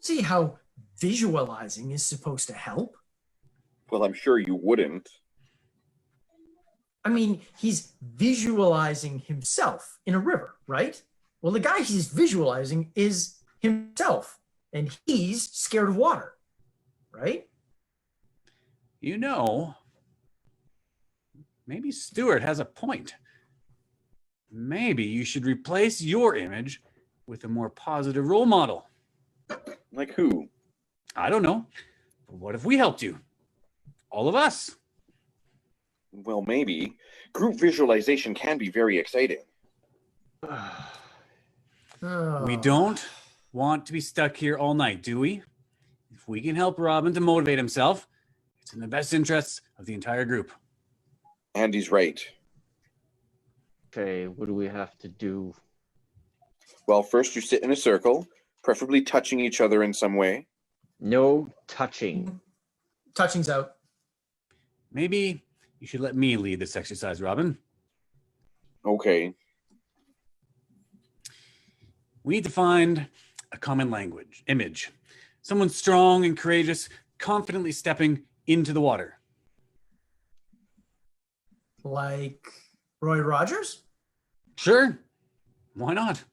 See how visualizing is supposed to help? Well, I'm sure you wouldn't. I mean, he's visualizing himself in a river, right? Well, the guy he's visualizing is himself, and he's scared of water, right? You know, maybe Stuart has a point. Maybe you should replace your image with a more positive role model. Like who? I don't know. But what if we helped you? All of us. Well, maybe. Group visualization can be very exciting. We don't want to be stuck here all night, do we? If we can help Robin to motivate himself, it's in the best interests of the entire group. Andy's right. Okay, what do we have to do? Well, first you sit in a circle, preferably touching each other in some way. No touching. Touching's out. Maybe you should let me lead this exercise, Robin. Okay. We need to find a common image. Someone strong and courageous, confidently stepping into the water. Like Roy Rogers? Sure. Why not?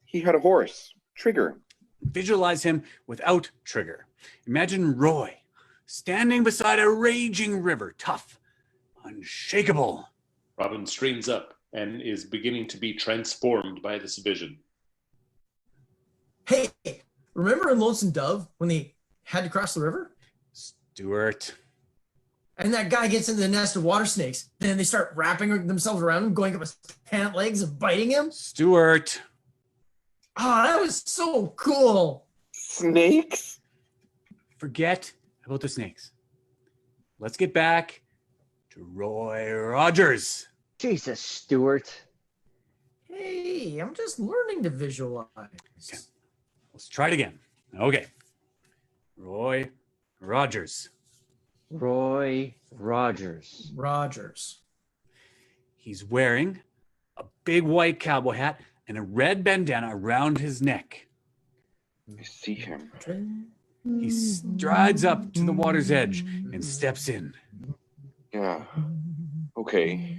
He had a horse. Trigger. Visualize him without Trigger. Imagine Roy standing beside a raging river, tough, unshakable. Robin straightens up and is beginning to be transformed by this vision. Hey, remember in Lonesome Dove when they had to cross the river? Stuart. And that guy gets into the nest of water snakes. Then they start wrapping themselves around him, going up his pant legs and biting him. Stuart. Oh, that was so cool. Snakes? Forget about the snakes. Let's get back to Roy Rogers. Jesus, Stuart. Hey, I'm just learning to visualize. Okay. Let's try it again. Okay. Roy Rogers. Roy Rogers. Rogers. He's wearing a big white cowboy hat and a red bandana around his neck. I see him. He strides up to the water's edge and steps in. Yeah. Okay.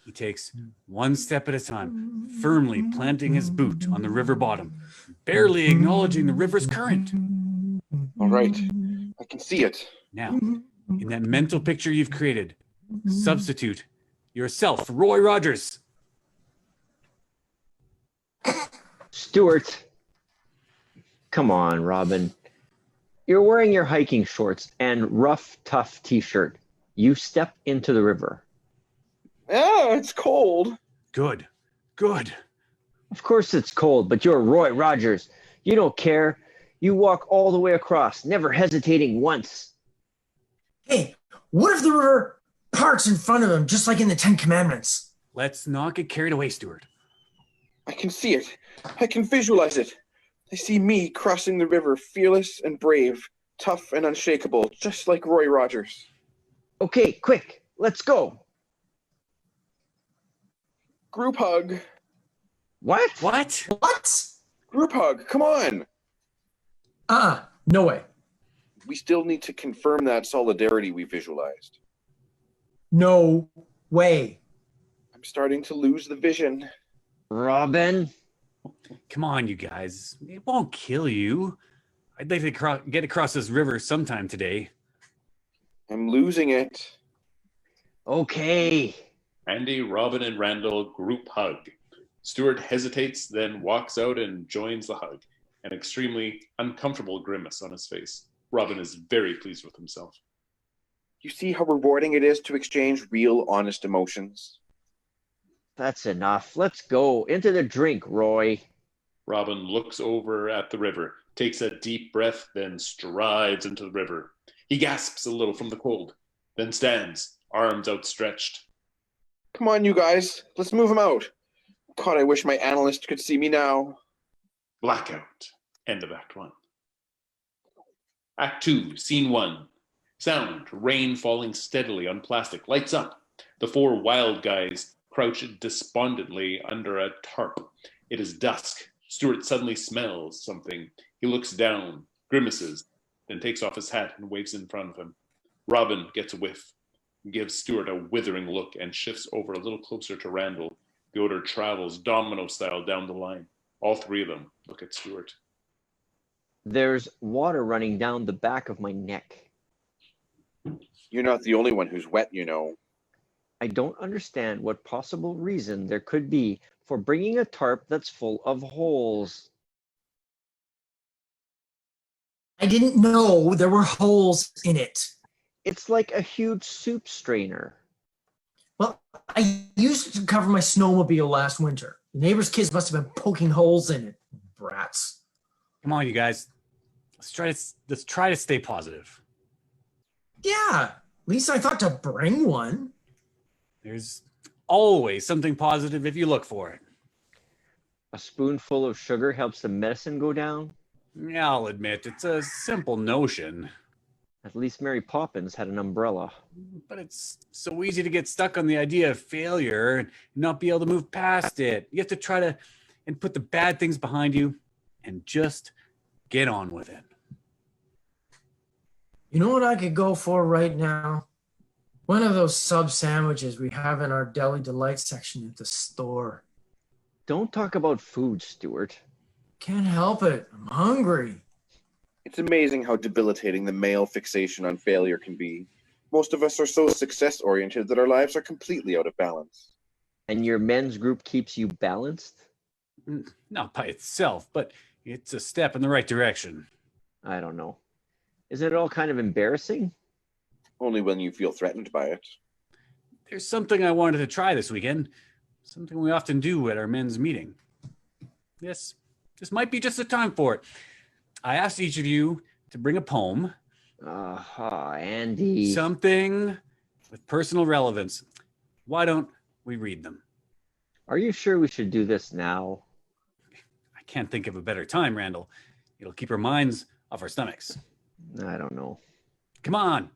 He takes one step at a time, firmly planting his boot on the river bottom, barely acknowledging the river's current. All right. I can see it. Now, in that mental picture you've created, substitute yourself, Roy Rogers. Stuart. Come on, Robin. You're wearing your hiking shorts and rough, tough t-shirt. You step into the river. Ah, it's cold. Good, good. Of course it's cold, but you're Roy Rogers. You don't care. You walk all the way across, never hesitating once. Hey, what if the river parts in front of him, just like in the Ten Commandments? Let's not get carried away, Stuart. I can see it. I can visualize it. I see me crossing the river, fearless and brave, tough and unshakable, just like Roy Rogers. Okay, quick, let's go. Group hug. What? What? What? Group hug. Come on. No way. We still need to confirm that solidarity we visualized. No way. I'm starting to lose the vision. Robin? Come on, you guys. It won't kill you. I'd like to get across this river sometime today. I'm losing it. Okay. Andy, Robin, and Randall group hug. Stuart hesitates, then walks out and joins the hug, an extremely uncomfortable grimace on his face. Robin is very pleased with himself. You see how rewarding it is to exchange real, honest emotions? That's enough. Let's go. Into the drink, Roy. Robin looks over at the river, takes a deep breath, then strides into the river. He gasps a little from the cold, then stands, arms outstretched. Come on, you guys. Let's move him out. God, I wish my analyst could see me now. Blackout. End of Act 1. Act 2, Scene 1. Sound, rain falling steadily on plastic. Lights up. The four wild guys crouch despondently under a tarp. It is dusk. Stuart suddenly smells something. He looks down, grimaces, then takes off his hat and waves in front of him. Robin gets a whiff, gives Stuart a withering look, and shifts over a little closer to Randall. The odor travels domino style down the line. All three of them look at Stuart. There's water running down the back of my neck. You're not the only one who's wet, you know. I don't understand what possible reason there could be for bringing a tarp that's full of holes. I didn't know there were holes in it. It's like a huge soup strainer. Well, I used it to cover my snowmobile last winter. The neighbor's kids must have been poking holes in it. Brats. Come on, you guys. Let's try to stay positive. Yeah, at least I thought to bring one. There's always something positive if you look for it. A spoonful of sugar helps the medicine go down. Yeah, I'll admit, it's a simple notion. At least Mary Poppins had an umbrella. But it's so easy to get stuck on the idea of failure and not be able to move past it. You have to try to and put the bad things behind you and just get on with it. You know what I could go for right now? One of those sub sandwiches we have in our Deli Delight section at the store. Don't talk about food, Stuart. Can't help it. I'm hungry. It's amazing how debilitating the male fixation on failure can be. Most of us are so success-oriented that our lives are completely out of balance. And your men's group keeps you balanced? Not by itself, but it's a step in the right direction. I don't know. Isn't it all kind of embarrassing? Only when you feel threatened by it. There's something I wanted to try this weekend. Something we often do at our men's meeting. This might be just the time for it. I asked each of you to bring a poem. Andy. Something with personal relevance. Why don't we read them? Are you sure we should do this now? I can't think of a better time, Randall. It'll keep our minds off our stomachs. I don't know. Come on.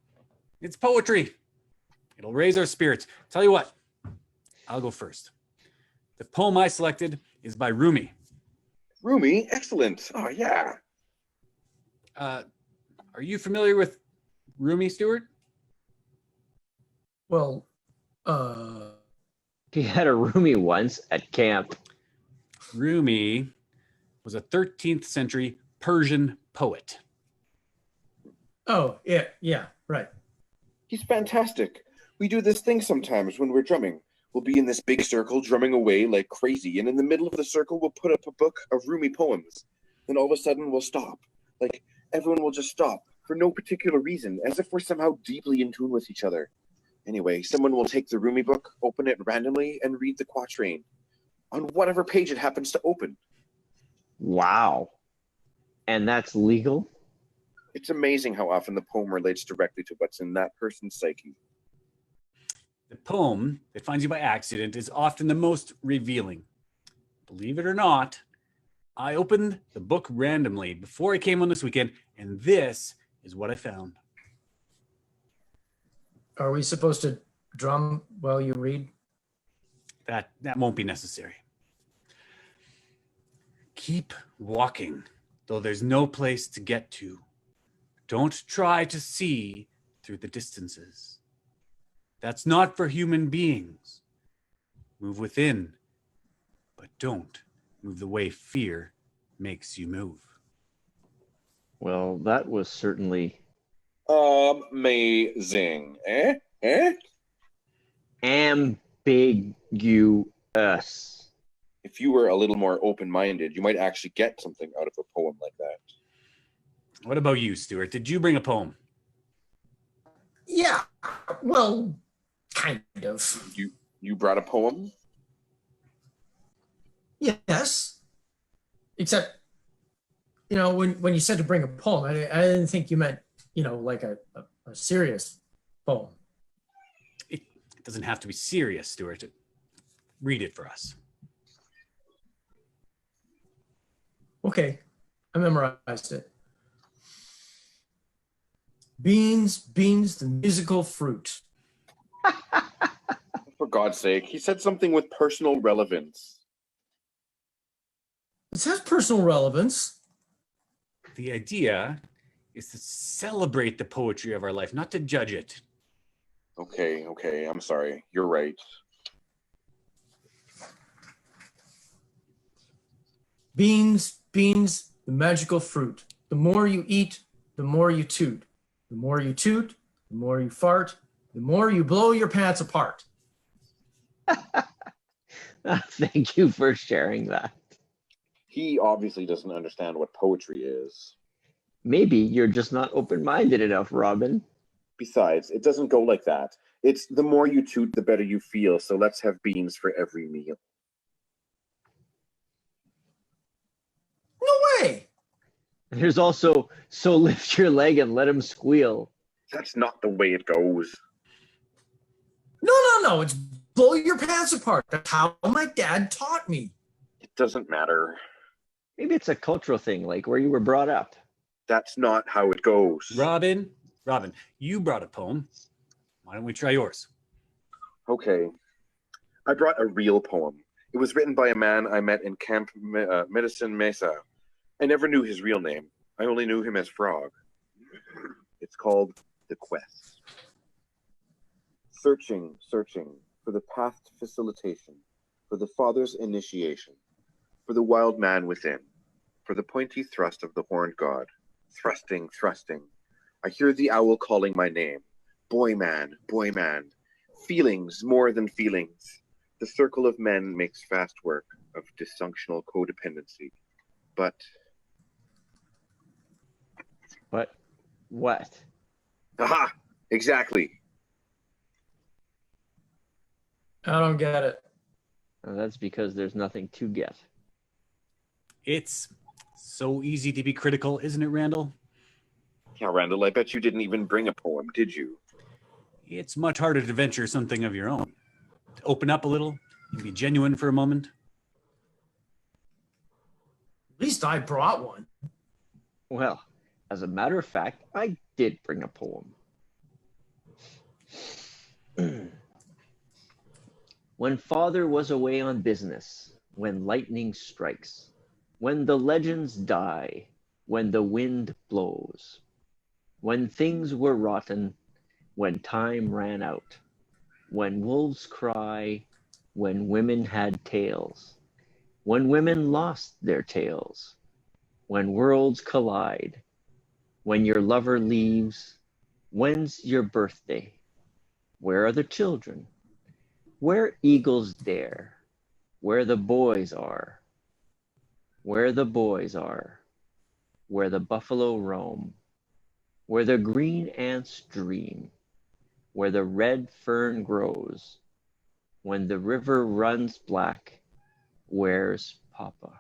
It's poetry. It'll raise our spirits. Tell you what, I'll go first. The poem I selected is by Rumi. Rumi? Excellent. Oh, yeah. Are you familiar with Rumi, Stuart? Well, He had a roomie once at camp. Rumi was a 13th century Persian poet. oh, yeah, right. He's fantastic. We do this thing sometimes when we're drumming. We'll be in this big circle drumming away like crazy, and in the middle of the circle we'll put up a book of Rumi poems. Then all of a sudden we'll stop. Like, everyone will just stop for no particular reason, as if we're somehow deeply in tune with each other. Anyway, someone will take the Rumi book, open it randomly, and read the quatrain on whatever page it happens to open. Wow. And that's legal? It's amazing how often the poem relates directly to what's in that person's psyche. The poem that finds you by accident is often the most revealing. Believe it or not, I opened the book randomly before I came on this weekend, and this is what I found. Are we supposed to drum while you read? That won't be necessary. Keep walking, though there's no place to get to. Don't try to see through the distances. That's not for human beings. Move within, but don't move the way fear makes you move. Well, that was certainly Amazing. ambiguous. If you were a little more open-minded, you might actually get something out of a poem like that. What about you, Stuart? Did you bring a poem? Yeah, well, kind of. You brought a poem? Yes. Except, when you said to bring a poem, I didn't think you meant, like a serious poem. It doesn't have to be serious, Stuart. Read it for us. Okay, I memorized it. Beans, the musical fruit. For God's sake, he said something with personal relevance. This has personal relevance. The idea is to celebrate the poetry of our life, not to judge it. Okay, I'm sorry. You're right. Beans, the magical fruit. The more you eat, the more you toot. The more you toot, the more you fart, the more you blow your pants apart. Thank you for sharing that. He obviously doesn't understand what poetry is. Maybe you're just not open-minded enough, Robin. Besides, it doesn't go like that. It's the more you toot, the better you feel, so let's have beans for every meal. No way. There's also, so lift your leg and let him squeal. That's not the way it goes. No. It's blow your pants apart. That's how my dad taught me. It doesn't matter. Maybe it's a cultural thing, like where you were brought up. That's not how it goes. Robin, you brought a poem. Why don't we try yours? Okay. I brought a real poem. It was written by a man I met in Camp Medicine Mesa. I never knew his real name. I only knew him as Frog. It's called The Quest. Searching for the path to facilitation, for the father's initiation, for the wild man within, for the pointy thrust of the horned god. Thrusting. I hear the owl calling my name. Boy man. Feelings more than feelings. The circle of men makes fast work of dysfunctional codependency. But what? aha! Exactly. I don't get it. That's because there's nothing to get. It's so easy to be critical, isn't it, Randall? Yeah, Randall, I bet you didn't even bring a poem, did you? It's much harder to venture something of your own. To open up a little and be genuine for a moment. At least I brought one. Well, as a matter of fact, I did bring a poem. When father was away on business, when lightning strikes, when the legends die, when the wind blows, when things were rotten, when time ran out, when wolves cry, when women had tails, when women lost their tails, when worlds collide, when your lover leaves, when's your birthday? Where are the children? Where eagles dare? Where the boys are? Where the boys are? Where the buffalo roam? Where the green ants dream? Where the red fern grows? When the river runs black, where's Papa?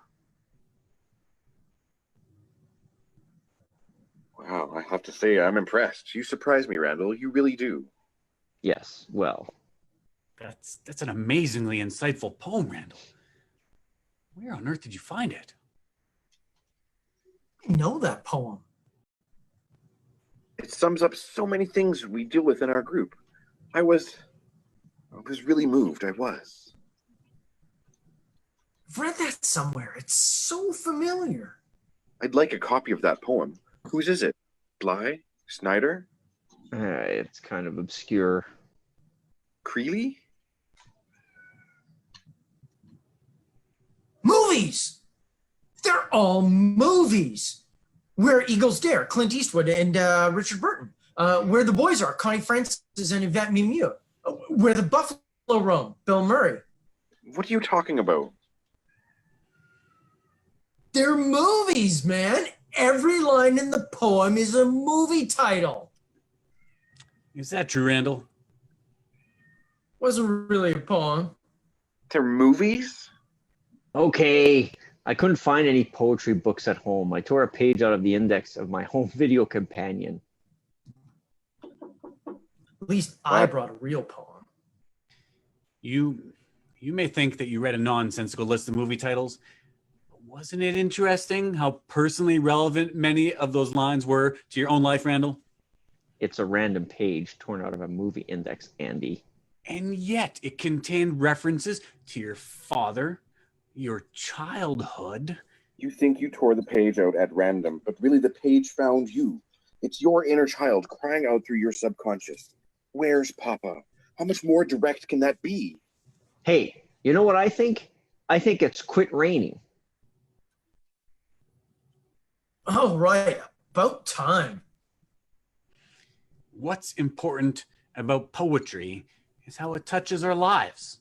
Wow, I have to say, I'm impressed. You surprise me, Randall. You really do. Yes, well, That's an amazingly insightful poem, Randall. Where on earth did you find it? I know that poem. It sums up so many things we deal with in our group. I was really moved. I was. I've read that somewhere. It's so familiar. I'd like a copy of that poem. Whose is it? Bly? Snyder? it's kind of obscure. Creeley? Movies! They're all movies. Where Eagles Dare, Clint Eastwood and Richard Burton. Where the Boys Are, Connie Francis and Yvette Mimieux. Where the Buffalo Roam, Bill Murray. What are you talking about? They're movies, man. Every line in the poem is a movie title. Is that true, Randall? Wasn't really a poem. They're movies? Okay, I couldn't find any poetry books at home. I tore a page out of the index of my home video companion. At least I brought a real poem. You may think that you read a nonsensical list of movie titles. But wasn't it interesting how personally relevant many of those lines were to your own life, Randall? It's a random page torn out of a movie index, Andy. And yet it contained references to your father, your childhood. You think you tore the page out at random, but really the page found you. It's your inner child crying out through your subconscious. Where's Papa? How much more direct can that be? Hey, you know what I think? I think it's quit raining. Oh, right. About time. What's important about poetry is how it touches our lives.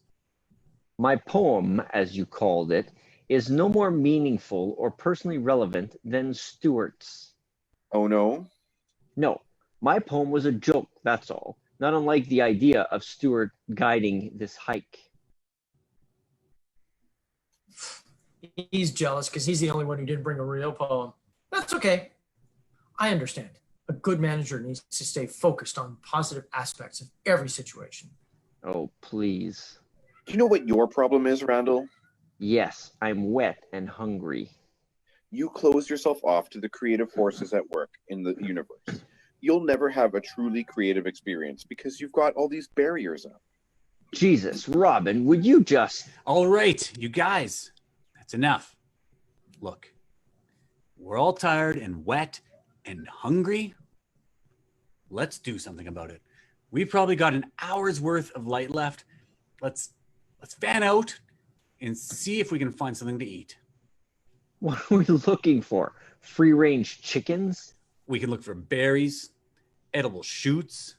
My poem, as you called it, is no more meaningful or personally relevant than Stuart's. Oh no? No, my poem was a joke, that's all. Not unlike the idea of Stuart guiding this hike. He's jealous because he's the only one who didn't bring a real poem. That's okay. I understand. A good manager needs to stay focused on positive aspects of every situation. Oh, please. Do you know what your problem is, Randall? Yes, I'm wet and hungry. You close yourself off to the creative forces at work in the universe. You'll never have a truly creative experience because you've got all these barriers up. Jesus, Robin, would you just... All right, you guys, that's enough. Look, we're all tired and wet and hungry. Let's do something about it. We've probably got an hour's worth of light left. Let's fan out and see if we can find something to eat. What are we looking for? Free-range chickens? We can look for berries, edible shoots.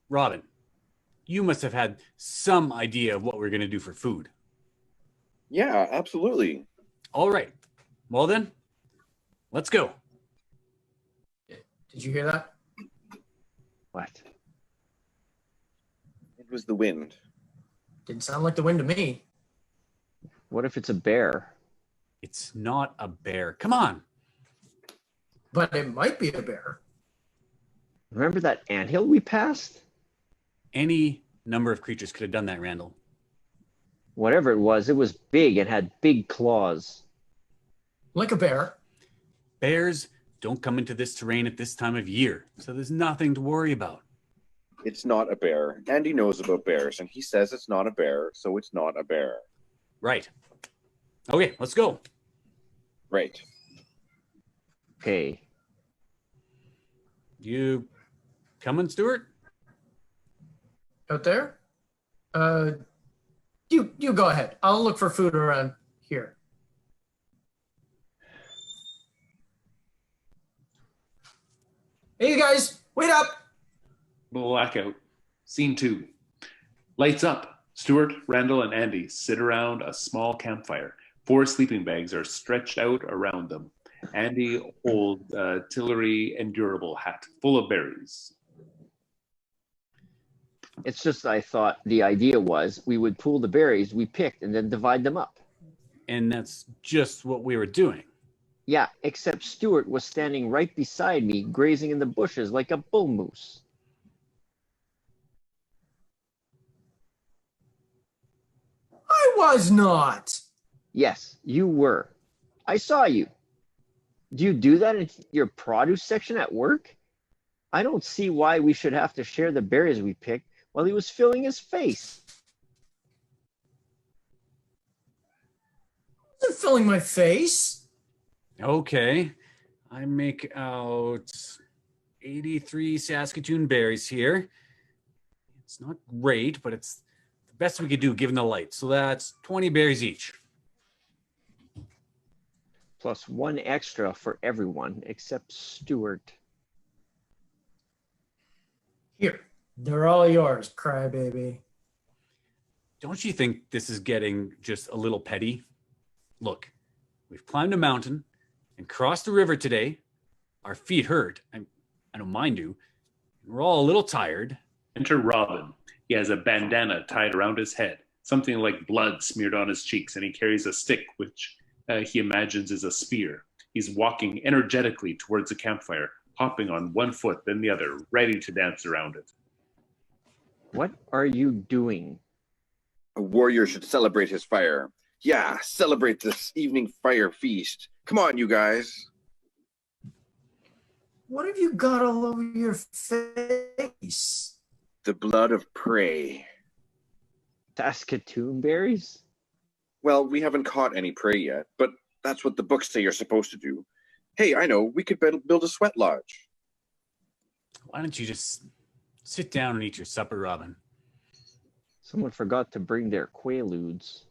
Robin, you must have had some idea of what we're going to do for food. Yeah, absolutely. All right. Well then, let's go. Did you hear that? What? It was the wind. Didn't sound like the wind to me. What if it's a bear? It's not a bear. Come on. But it might be a bear. Remember that anthill we passed? Any number of creatures could have done that, Randall. Whatever it was big and had big claws. Like a bear. Bears don't come into this terrain at this time of year, so there's nothing to worry about. It's not a bear. Andy knows about bears, and he says it's not a bear, so it's not a bear. Right. Okay, let's go. Right. Okay. You coming, Stuart? Out there? You go ahead. I'll look for food around here. Hey, you guys, wait up. Blackout. Scene 2. Lights up. Stuart, Randall, and Andy sit around a small campfire. 4 sleeping bags are stretched out around them. Andy holds a Tillery Endurable hat full of berries. It's just I thought the idea was we would pull the berries we picked and then divide them up. And that's just what we were doing. Yeah, except Stuart was standing right beside me, grazing in the bushes like a bull moose. I was not. Yes, you were. I saw you. Do you do that in your produce section at work? I don't see why we should have to share the berries we picked while he was filling his face. I wasn't filling my face. Okay. I make out 83 Saskatoon berries here. It's not great, but it's the best we could do given the light. So that's 20 berries each. Plus 1 extra for everyone except Stuart. Here, they're all yours, crybaby. Don't you think this is getting just a little petty? Look, we've climbed a mountain and crossed the river today. Our feet hurt. I don't mind you. We're all a little tired. Enter Robin. He has a bandana tied around his head, something like blood smeared on his cheeks, and he carries a stick, which he imagines is a spear. He's walking energetically towards the campfire, hopping on one foot, then the other, ready to dance around it. What are you doing? A warrior should celebrate his fire. Yeah, celebrate this evening fire feast. Come on, you guys. What have you got all over your face? The blood of prey. Saskatoon berries? Well, we haven't caught any prey yet, but that's what the books say you're supposed to do. Hey, I know, we could build a sweat lodge. Why don't you just sit down and eat your supper, Robin? Someone forgot to bring their quaaludes.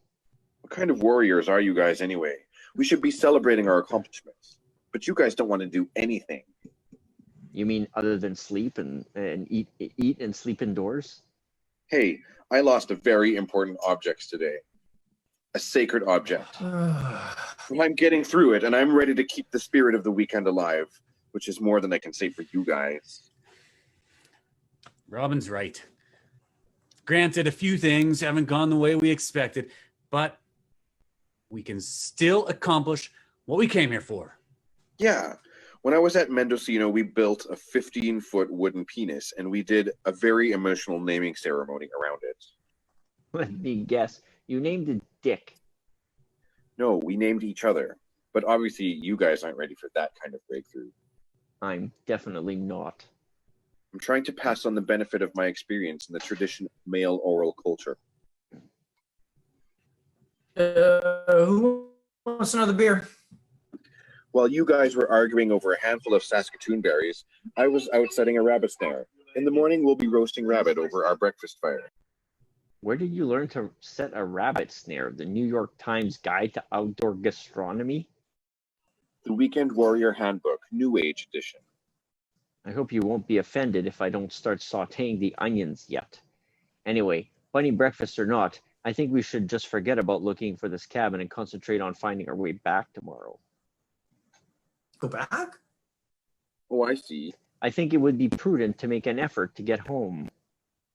What kind of warriors are you guys anyway? We should be celebrating our accomplishments. But you guys don't want to do anything. You mean other than sleep and eat and sleep indoors? Hey, I lost a very important object today. a sacred object. Well, I'm getting through it, and I'm ready to keep the spirit of the weekend alive, which is more than I can say for you guys. Robin's right. Granted, a few things haven't gone the way we expected, but we can still accomplish what we came here for. Yeah. When I was at Mendocino, we built a 15-foot wooden penis, and we did a very emotional naming ceremony around it. Let me guess. You named it Dick. No, we named each other. But obviously, you guys aren't ready for that kind of breakthrough. I'm definitely not. I'm trying to pass on the benefit of my experience in the tradition of male oral culture. Who wants another beer? While you guys were arguing over a handful of Saskatoon berries, I was out setting a rabbit snare. In the morning, we'll be roasting rabbit over our breakfast fire. Where did you learn to set a rabbit snare? The New York Times Guide to Outdoor Gastronomy? The Weekend Warrior Handbook, New Age Edition. I hope you won't be offended if I don't start sauteing the onions yet. Anyway, bunny breakfast or not, I think we should just forget about looking for this cabin and concentrate on finding our way back tomorrow. Go back? Oh, I see. I think it would be prudent to make an effort to get home.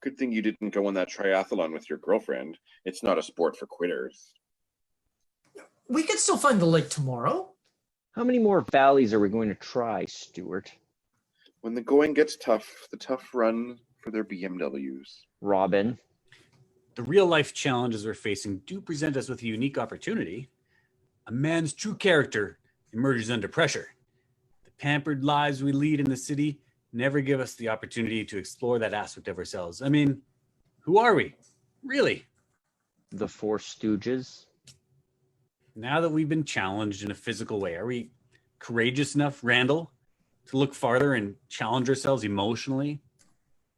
Good thing you didn't go on that triathlon with your girlfriend. It's not a sport for quitters. We could still find the lake tomorrow. How many more valleys are we going to try, Stuart? When the going gets tough, the tough run for their BMWs. Robin? The real-life challenges we're facing do present us with a unique opportunity. A man's true character emerges under pressure. The pampered lives we lead in the city never give us the opportunity to explore that aspect of ourselves. I mean, who are we? Really? The Four Stooges? Now that we've been challenged in a physical way, are we courageous enough, Randall, to look farther and challenge ourselves emotionally?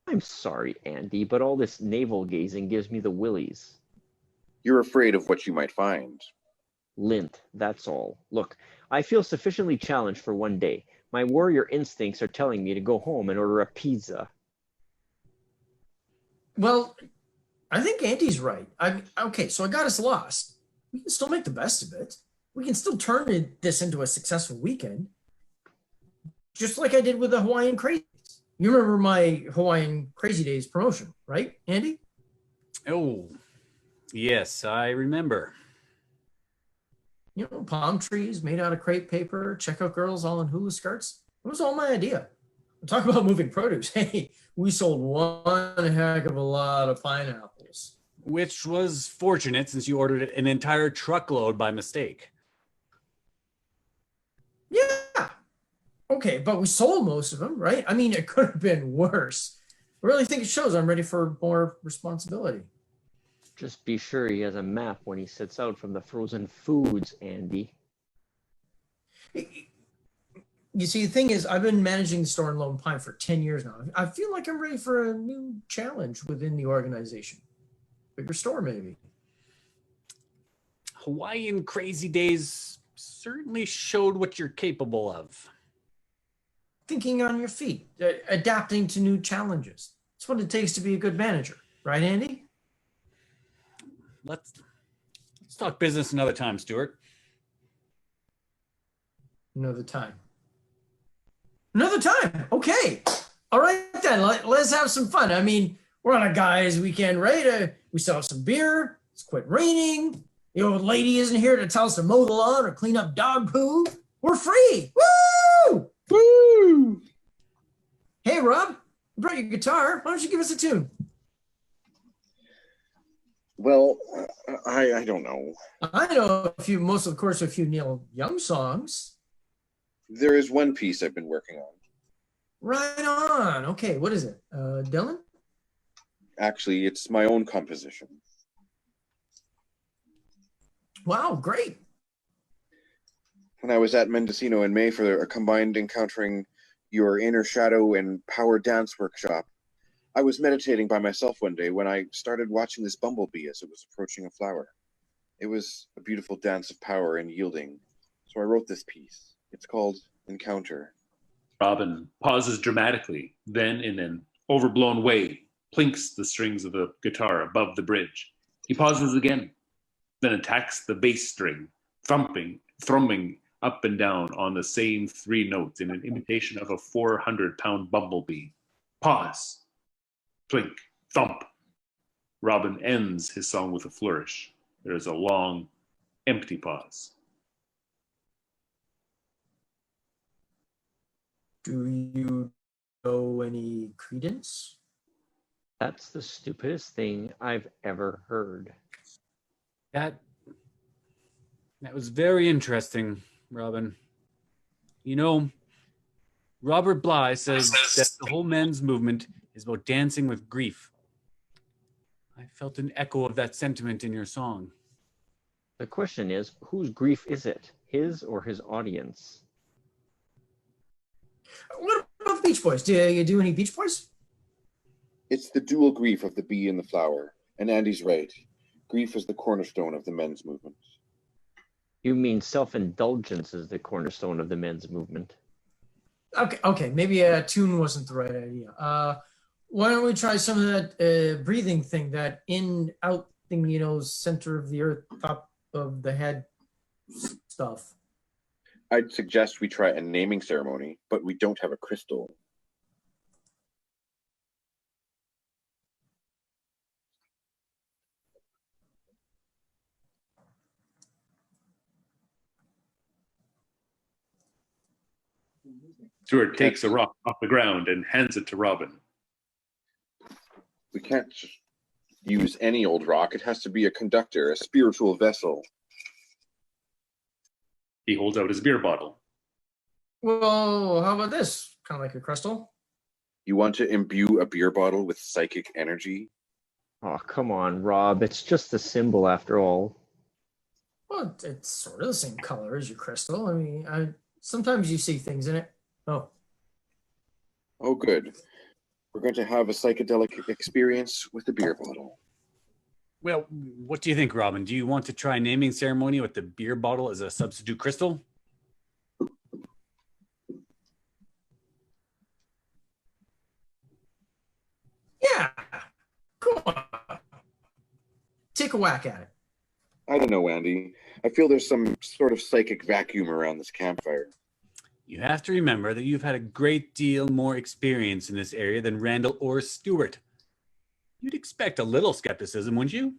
I'm sorry, Andy, but all this navel-gazing gives me the willies. You're afraid of what you might find. Lint, that's all. Look, I feel sufficiently challenged for one day. My warrior instincts are telling me to go home and order a pizza. Well, I think Andy's right. Okay, so I got us lost. We can still make the best of it. We can still turn this into a successful weekend. Just like I did with the Hawaiian Crazies. You remember my Hawaiian Crazy Days promotion, right, Andy? Oh, yes, I remember. You know, palm trees made out of crepe paper, checkout girls all in hula skirts. It was all my idea. Talk about moving produce. Hey, we sold one heck of a lot of pineapples. Which was fortunate since you ordered an entire truckload by mistake. Yeah. Okay, but we sold most of them, right? I mean, it could have been worse. I really think it shows I'm ready for more responsibility. Just be sure he has a map when he sets out from the frozen foods, Andy. You see, the thing is, I've been managing the store in Lone Pine for 10 years now. I feel like I'm ready for a new challenge within the organization. Bigger store, maybe. Hawaiian Crazy Days certainly showed what you're capable of. Thinking on your feet, adapting to new challenges. It's what it takes to be a good manager. Right, Andy? Let's talk business another time, Stuart. Another time. Another time. Okay. All right, then. Let's have some fun. I mean, we're on a guy's weekend, right? We still have some beer. It's quit raining. The old lady isn't here to tell us to mow the lawn or clean up dog poo. We're free. Woo! Woo! Hey, Rob, you brought your guitar. Why don't you give us a tune? Well, I don't know. I know most of course, a few Neil Young songs. There is one piece I've been working on. Right on. Okay, what is it? Dylan? Actually, it's my own composition. Wow, great. When I was at Mendocino in May for a combined Encountering Your Inner Shadow and Power Dance workshop, I was meditating by myself one day when I started watching this bumblebee as it was approaching a flower. It was a beautiful dance of power and yielding, so I wrote this piece. It's called Encounter. Robin pauses dramatically, then in an overblown way, plinks the strings of the guitar above the bridge. He pauses again. then attacks the bass string, thrumming up and down on the same 3 notes in an imitation of a 400-pound bumblebee. Pause. Plink. Thump. Robin ends his song with a flourish. There is a long, empty pause. Do you know any credence? That's the stupidest thing I've ever heard. That was very interesting, Robin. You know, Robert Bly says that the whole men's movement is about dancing with grief. I felt an echo of that sentiment in your song. The question is, whose grief is it? His or his audience? What about the Beach Boys? Do you do any Beach Boys? It's the dual grief of the bee and the flower. And Andy's right. Grief is the cornerstone of the men's movement. You mean self-indulgence is the cornerstone of the men's movement? Okay. Maybe a tune wasn't the right idea. Why don't we try some of that breathing thing, that in-out thing, center of the earth, top of the head stuff. I'd suggest we try a naming ceremony, but we don't have a crystal. Stuart takes a rock off the ground and hands it to Robin. We can't just use any old rock. It has to be a conductor, a spiritual vessel. He holds out his beer bottle. Well, how about this? Kind of like a crystal? You want to imbue a beer bottle with psychic energy? Oh, come on, Rob. It's just a symbol after all. Well, it's sort of the same color as your crystal. I mean, sometimes you see things in it. Oh, good. We're going to have a psychedelic experience with the beer bottle. Well, what do you think, Robin? Do you want to try a naming ceremony with the beer bottle as a substitute crystal? Yeah. Come on. Take a whack at it. I don't know, Andy. I feel there's some sort of psychic vacuum around this campfire. You have to remember that you've had a great deal more experience in this area than Randall or Stewart. You'd expect a little skepticism, wouldn't you?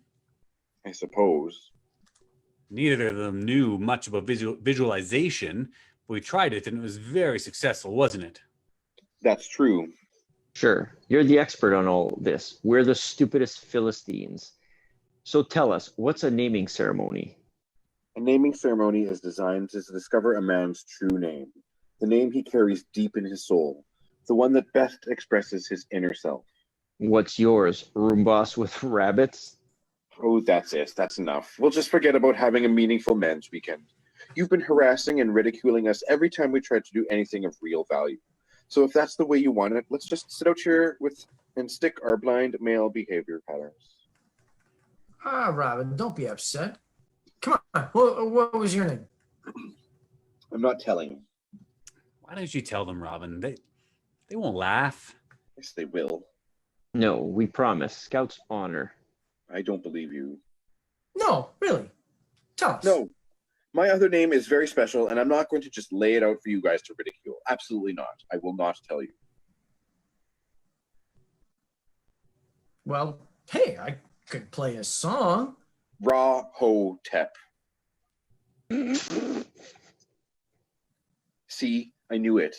I suppose. Neither of them knew much about visualization, but we tried it and it was very successful, wasn't it? That's true. Sure, you're the expert on all this. We're the stupidest Philistines. So tell us, what's a naming ceremony? A naming ceremony is designed to discover a man's true name, the name he carries deep in his soul, the one that best expresses his inner self. What's yours? Roombos with rabbits? Oh, that's it. That's enough. We'll just forget about having a meaningful men's weekend. You've been harassing and ridiculing us every time we tried to do anything of real value. So if that's the way you want it, let's just sit out here and stick our blind male behavior patterns. Robin, don't be upset. Come on. What was your name? I'm not telling. Why don't you tell them, Robin? They won't laugh. Yes, they will. No, we promise. Scout's honor. I don't believe you. No, really. Tell us. No. My other name is very special, and I'm not going to just lay it out for you guys to ridicule. Absolutely not. I will not tell you. Well, hey, I could play a song. Ra-ho-tep. See, I knew it.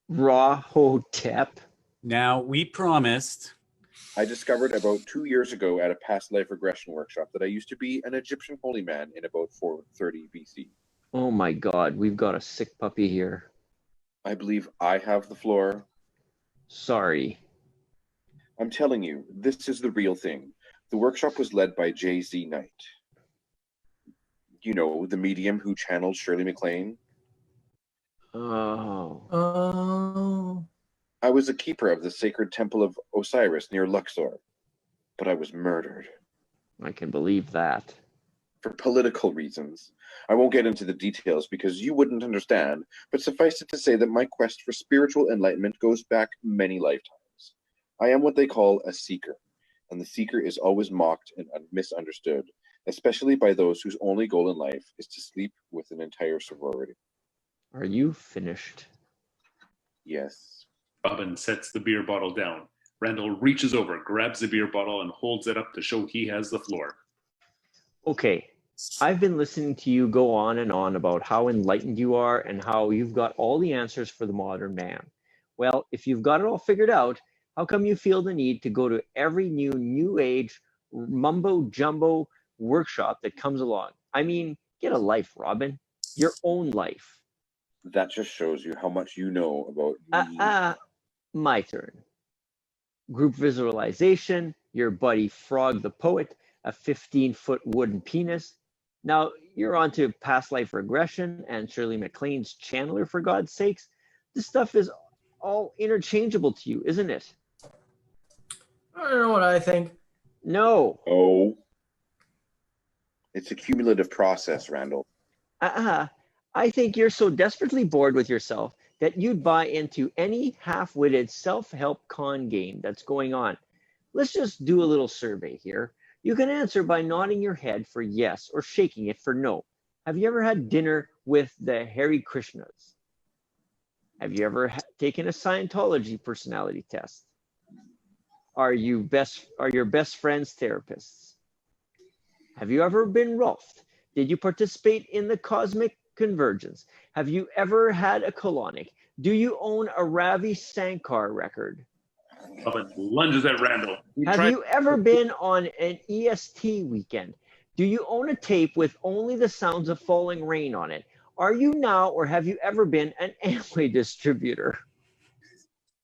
Ra-ho-tep. Now, we promised. I discovered about 2 years ago at a past life regression workshop that I used to be an Egyptian holy man in about 430 BC. Oh my God, we've got a sick puppy here. I believe I have the floor. Sorry. I'm telling you, this is the real thing. The workshop was led by J.Z. Knight. You know, the medium who channeled Shirley MacLaine. Oh. I was a keeper of the sacred temple of Osiris near Luxor, but I was murdered. I can believe that. For political reasons. I won't get into the details because you wouldn't understand, but suffice it to say that my quest for spiritual enlightenment goes back many lifetimes. I am what they call a seeker, and the seeker is always mocked and misunderstood. especially by those whose only goal in life is to sleep with an entire sorority. Are you finished? Yes. Robin sets the beer bottle down. Randall reaches over, grabs the beer bottle, and holds it up to show he has the floor. Okay, I've been listening to you go on and on about how enlightened you are and how you've got all the answers for the modern man. Well, if you've got it all figured out, how come you feel the need to go to every new age mumbo jumbo workshop that comes along? I mean, get a life, Robin. Your own life. That just shows you how much you know about me. My turn. Group visualization, your buddy Frog the Poet, a 15-foot wooden penis. Now you're on to past life regression and Shirley MacLaine's channeler, for God's sakes. This stuff is all interchangeable to you, isn't it? I don't know what I think. No. Oh. It's a cumulative process, Randall. I think you're so desperately bored with yourself that you'd buy into any half-witted self-help con game that's going on. Let's just do a little survey here. You can answer by nodding your head for yes or shaking it for no. Have you ever had dinner with the Hare Krishnas? Have you ever taken a Scientology personality test? Are your best friends therapists? Have you ever been Rolfed? Did you participate in the cosmic convergence? Have you ever had a colonic? Do you own a Ravi Shankar record? Robin lunges at Randall. Have you ever been on an EST weekend? Do you own a tape with only the sounds of falling rain on it? Are you now or have you ever been an Amway distributor?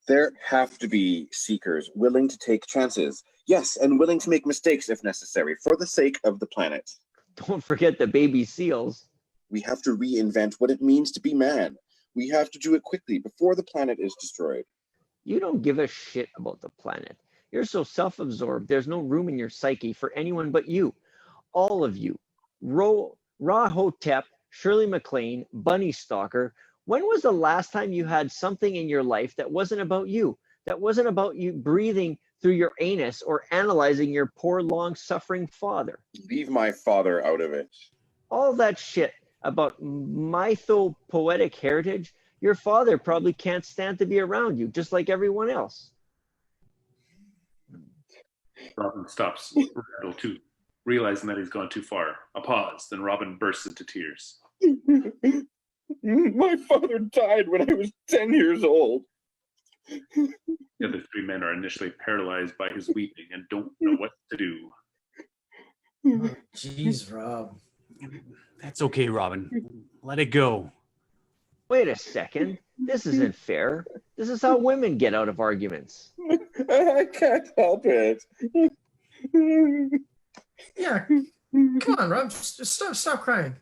There have to be seekers willing to take chances. Yes, and willing to make mistakes if necessary for the sake of the planet. Don't forget the baby seals. We have to reinvent what it means to be man. We have to do it quickly before the planet is destroyed. You don't give a shit about the planet. You're so self-absorbed, there's no room in your psyche for anyone but you. All of you. Rahotep, Shirley MacLaine, Bunny Stalker. When was the last time you had something in your life that wasn't about you? That wasn't about you breathing through your anus or analyzing your poor, long-suffering father? Leave my father out of it. All that shit about mythopoetic heritage, your father probably can't stand to be around you, just like everyone else. Robin stops Randall too, realizing that he's gone too far. A pause, then Robin bursts into tears. My father died when I was 10 years old. The other three men are initially paralyzed by his weeping and don't know what to do. Jeez, Rob. That's okay, Robin. Let it go. Wait a second. This isn't fair. This is how women get out of arguments. I can't help it. Yeah, come on, Rob. Just stop crying.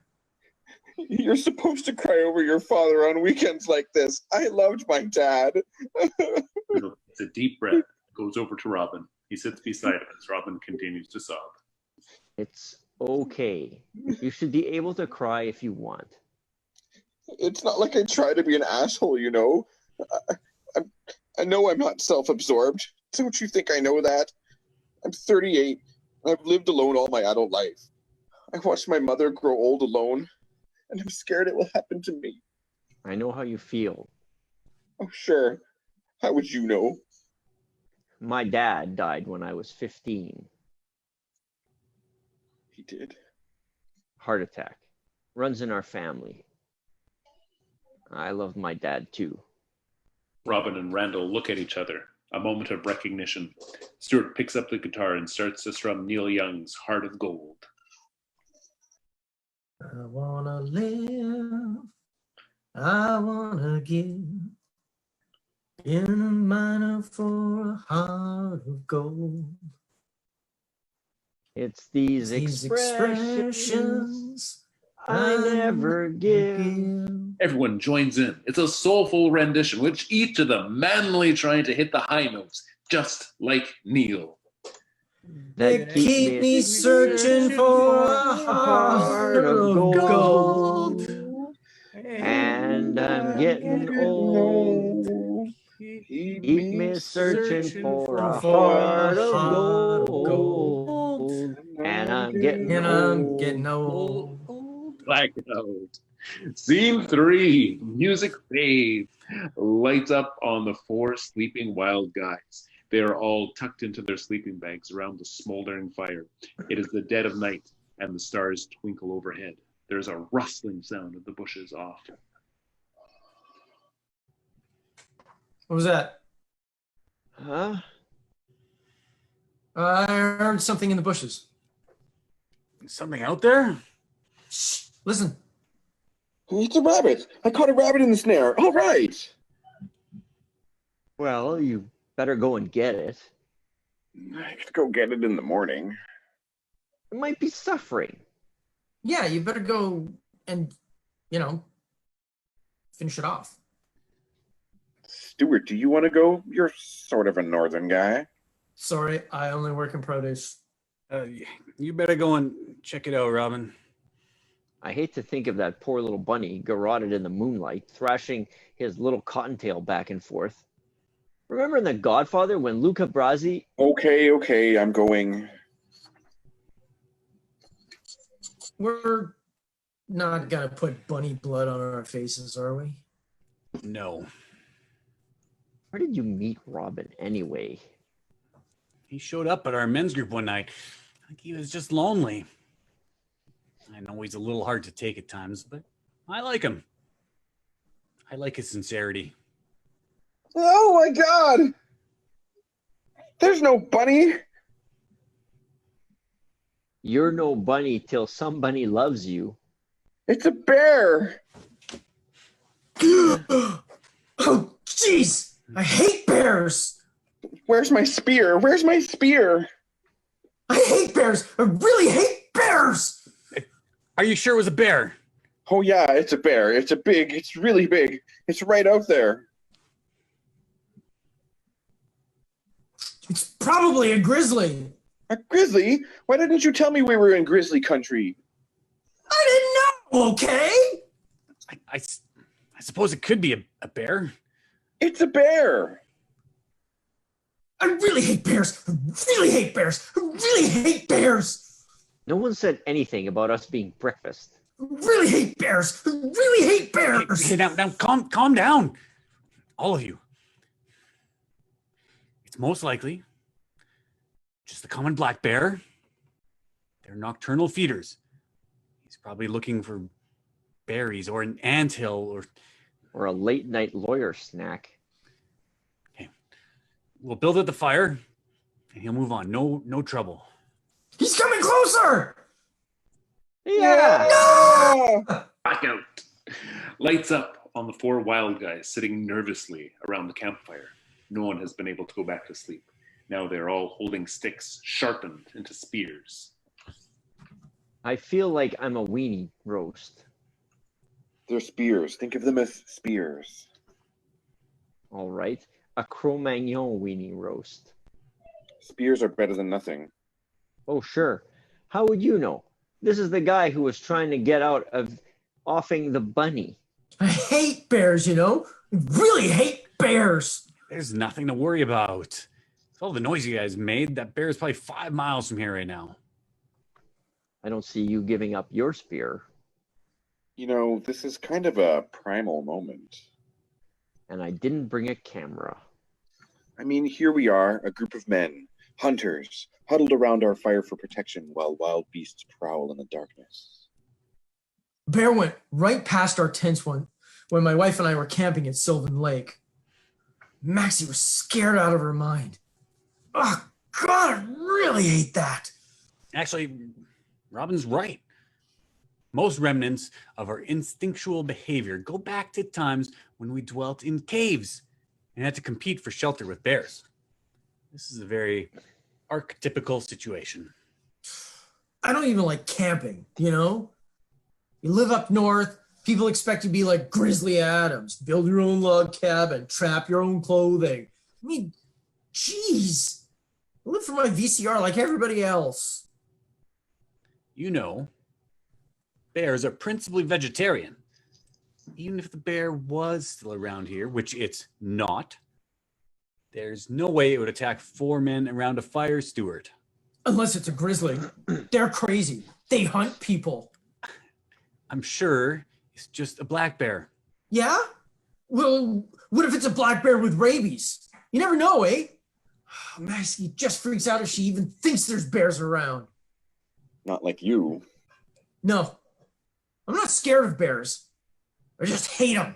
You're supposed to cry over your father on weekends like this. I loved my dad. It's a deep breath. Goes over to Robin. He sits beside him as Robin continues to sob. It's okay. You should be able to cry if you want. It's not like I try to be an asshole, you know. I know I'm not self-absorbed. Don't you think I know that? I'm 38. I've lived alone all my adult life. I watched my mother grow old alone, and I'm scared it will happen to me. I know how you feel. Oh, sure. How would you know? My dad died when I was 15. He did? Heart attack. Runs in our family. I love my dad too. Robin and Randall look at each other. A moment of recognition. Stuart picks up the guitar and starts to strum Neil Young's Heart of Gold. I wanna live, I wanna give, in a minor for a heart of gold. It's these expressions I never give. Everyone joins in. It's a soulful rendition, which each of them manly trying to hit the high notes, just like Neil. They keep me searching for a heart of gold. And I'm getting old. Keep me searching for a heart of gold. And And I'm getting And I'm getting old. old. Blackout. Scene 3. Music fades. Lights up on the 4 sleeping wild guys. They are all tucked into their sleeping bags around the smoldering fire. It is the dead of night, and the stars twinkle overhead. There's a rustling sound of the bushes off. What was that? Huh? I heard something in the bushes. Something out there? Shh, listen. It's a rabbit. I caught a rabbit in the snare. All right. Well, you better go and get it. I could go get it in the morning. It might be suffering. Yeah, you better go and, finish it off. Stuart, do you want to go? You're sort of a northern guy. Sorry, I only work in produce. You better go and check it out, Robin. I hate to think of that poor little bunny garroted in the moonlight, thrashing his little cottontail back and forth. Remember in The Godfather when Luca Brasi... Okay, I'm going. We're not gonna put bunny blood on our faces, are we? No. Where did you meet Robin anyway? He showed up at our men's group one night. I think he was just lonely. I know he's a little hard to take at times, but I like him. I like his sincerity. Oh my God! There's no bunny. You're no bunny till somebody loves you. It's a bear. Oh, jeez! I hate bears! Where's my spear? Where's my spear? I hate bears! I really hate bears! Are you sure it was a bear? Oh yeah, it's a bear. It's really big. It's right out there. It's probably a grizzly. A grizzly? Why didn't you tell me we were in grizzly country? I didn't know, okay? I suppose it could be a bear. It's a bear. I really hate bears. I really hate bears. I really hate bears. No one said anything about us being breakfast. I really hate bears. I really hate bears. Hey, now, calm down, all of you. It's most likely just the common black bear. They're nocturnal feeders. He's probably looking for berries or an anthill Or a late night lawyer snack. Okay, we'll build at the fire, and he'll move on. No trouble. He's coming closer. Yeah! No! Blackout. Lights up on the 4 wild guys sitting nervously around the campfire. No one has been able to go back to sleep. Now they're all holding sticks sharpened into spears. I feel like I'm a weenie roast. They're spears. Think of them as spears. All right. A Cro-Magnon weenie roast. Spears are better than nothing. Oh, sure. How would you know? This is the guy who was trying to get out of offing the bunny. I hate bears, I really hate bears. There's nothing to worry about. With all the noise you guys made, that bear is probably 5 miles from here right now. I don't see you giving up your spear. This is kind of a primal moment. And I didn't bring a camera. I mean, here we are, a group of men, hunters, huddled around our fire for protection while wild beasts prowl in the darkness. Bear went right past our tents when my wife and I were camping at Sylvan Lake. Maxie was scared out of her mind. Oh, God, I really hate that. Actually, Robin's right. Most remnants of our instinctual behavior go back to times when we dwelt in caves and had to compete for shelter with bears. This is a very archetypical situation. I don't even like camping, You live up north, people expect you to be like Grizzly Adams, build your own log cabin, trap your own clothing. I mean, geez, I live for my VCR like everybody else. Bears are principally vegetarian. Even if the bear was still around here, which it's not, there's no way it would attack 4 men around a fire, Stuart. Unless it's a grizzly. They're crazy. They hunt people. I'm sure it's just a black bear. Yeah? Well, what if it's a black bear with rabies? You never know, eh? Maxie just freaks out if she even thinks there's bears around. Not like you. No, I'm not scared of bears. I just hate them.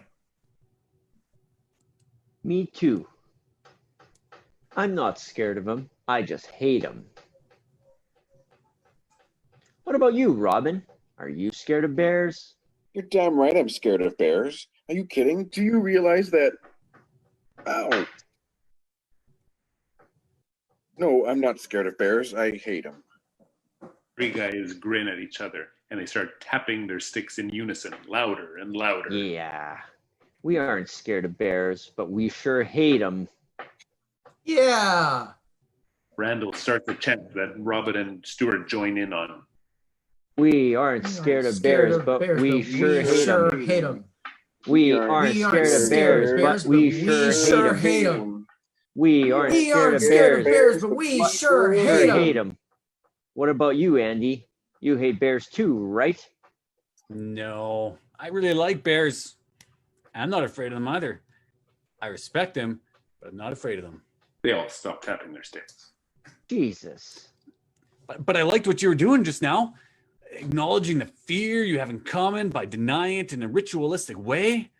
Me too. I'm not scared of them. I just hate them. What about you, Robin? Are you scared of bears? You're damn right I'm scared of bears. Are you kidding? Do you realize that... Ow. No, I'm not scared of bears. I hate them. Three guys grin at each other and they start tapping their sticks in unison, louder and louder. Yeah. We aren't scared of bears, but we sure hate them. Yeah. Randall starts a chant that Robin and Stuart join in on. We aren't scared of bears, but we sure hate them. We aren't scared of bears, but we sure hate them. We aren't scared of bears, but we sure hate them. What about you, Andy? You hate bears too, right? No, I really like bears. I'm not afraid of them either. I respect them, but I'm not afraid of them. They all stop tapping their sticks. Jesus. But I liked what you were doing just now. Acknowledging the fear you have in common by denying it in a ritualistic way.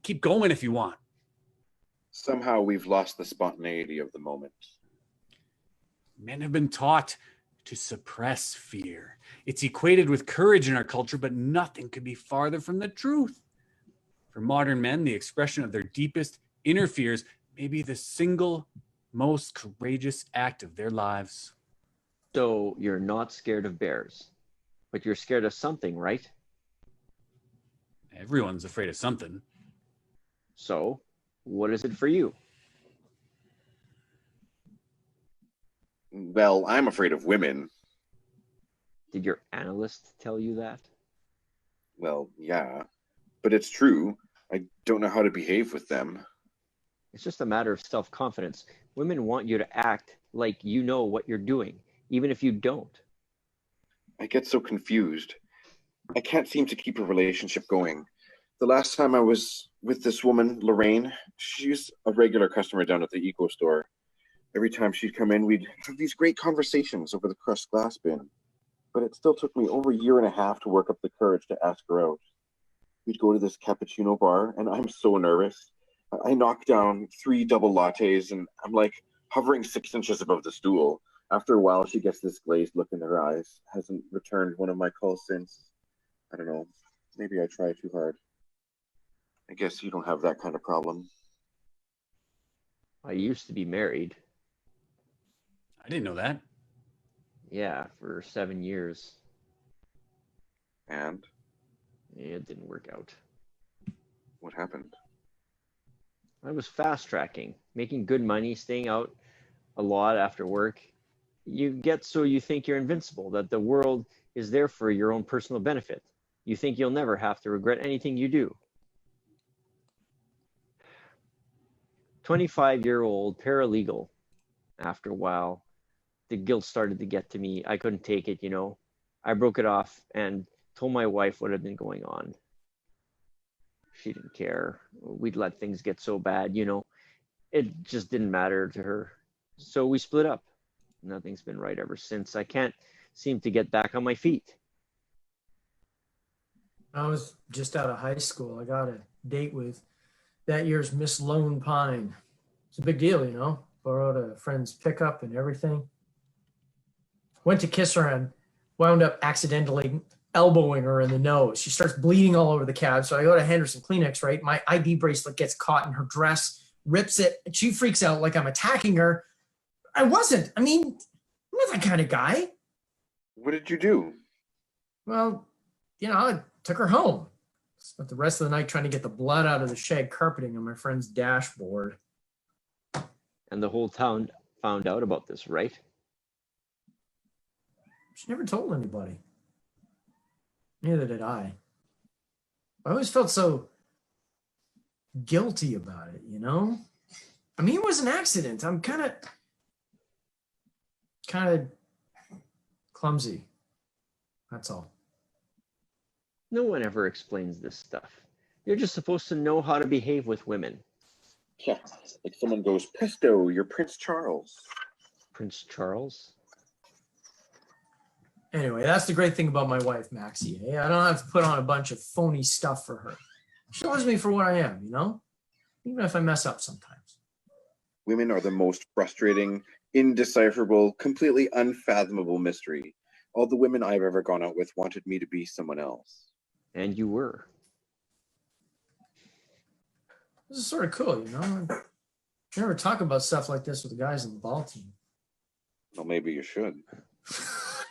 Keep going if you want. Somehow we've lost the spontaneity of the moment. Men have been taught to suppress fear. It's equated with courage in our culture, but nothing could be farther from the truth. For modern men, the expression of their deepest inner fears may be the single most courageous act of their lives. So you're not scared of bears, but you're scared of something, right? Everyone's afraid of something. So what is it for you? Well, I'm afraid of women. Did your analyst tell you that? Well, yeah, but it's true. I don't know how to behave with them. It's just a matter of self-confidence. Women want you to act like you know what you're doing, even if you don't. I get so confused. I can't seem to keep a relationship going. The last time I was with this woman, Lorraine, she's a regular customer down at the Eco store. Every time she'd come in, we'd have these great conversations over the crushed glass bin. But it still took me over a year and a half to work up the courage to ask her out. We'd go to this cappuccino bar, and I'm so nervous. I knock down 3 double lattes, and I'm like hovering 6 inches above the stool. After a while, she gets this glazed look in her eyes. Hasn't returned one of my calls since. I don't know. Maybe I try too hard. I guess you don't have that kind of problem. I used to be married. I didn't know that. Yeah, for 7 years. And It didn't work out. what happened? I was fast tracking, making good money, staying out a lot after work. You get so you think you're invincible, that the world is there for your own personal benefit. You think you'll never have to regret anything you do. 25-year-old paralegal. After a while, the guilt started to get to me. I couldn't take it, you know. I broke it off and told my wife what had been going on. She didn't care. We'd let things get so bad, you know. It just didn't matter to her. So we split up. Nothing's been right ever since. I can't seem to get back on my feet. I was just out of high school. I got a date with that year's Miss Lone Pine. It's a big deal, you know. Borrowed a friend's pickup and everything. Went to kiss her and wound up accidentally elbowing her in the nose. She starts bleeding all over the cab. So I go to Henderson Kleenex, right? My ID bracelet gets caught in her dress, rips it, and she freaks out like I'm attacking her. I wasn't. I mean, I'm not that kind of guy. What did you do? Well, you know, I took her home. Spent the rest of the night trying to get the blood out of the shag carpeting on my friend's dashboard. And the whole town found out about this, right? She never told anybody. Neither did I. I always felt so guilty about it, you know? I mean, it was an accident. I'm kind of clumsy. That's all. No one ever explains this stuff. You're just supposed to know how to behave with women. Yeah, like someone goes, presto, you're Prince Charles. Prince Charles? Anyway, that's the great thing about my wife, Maxie. Eh? I don't have to put on a bunch of phony stuff for her. She loves me for what I am, you know? Even if I mess up sometimes. Women are the most frustrating, indecipherable, completely unfathomable mystery. All the women I've ever gone out with wanted me to be someone else. And you were. This is sort of cool, you know? I never talk about stuff like this with the guys on the ball team. Well, maybe you should.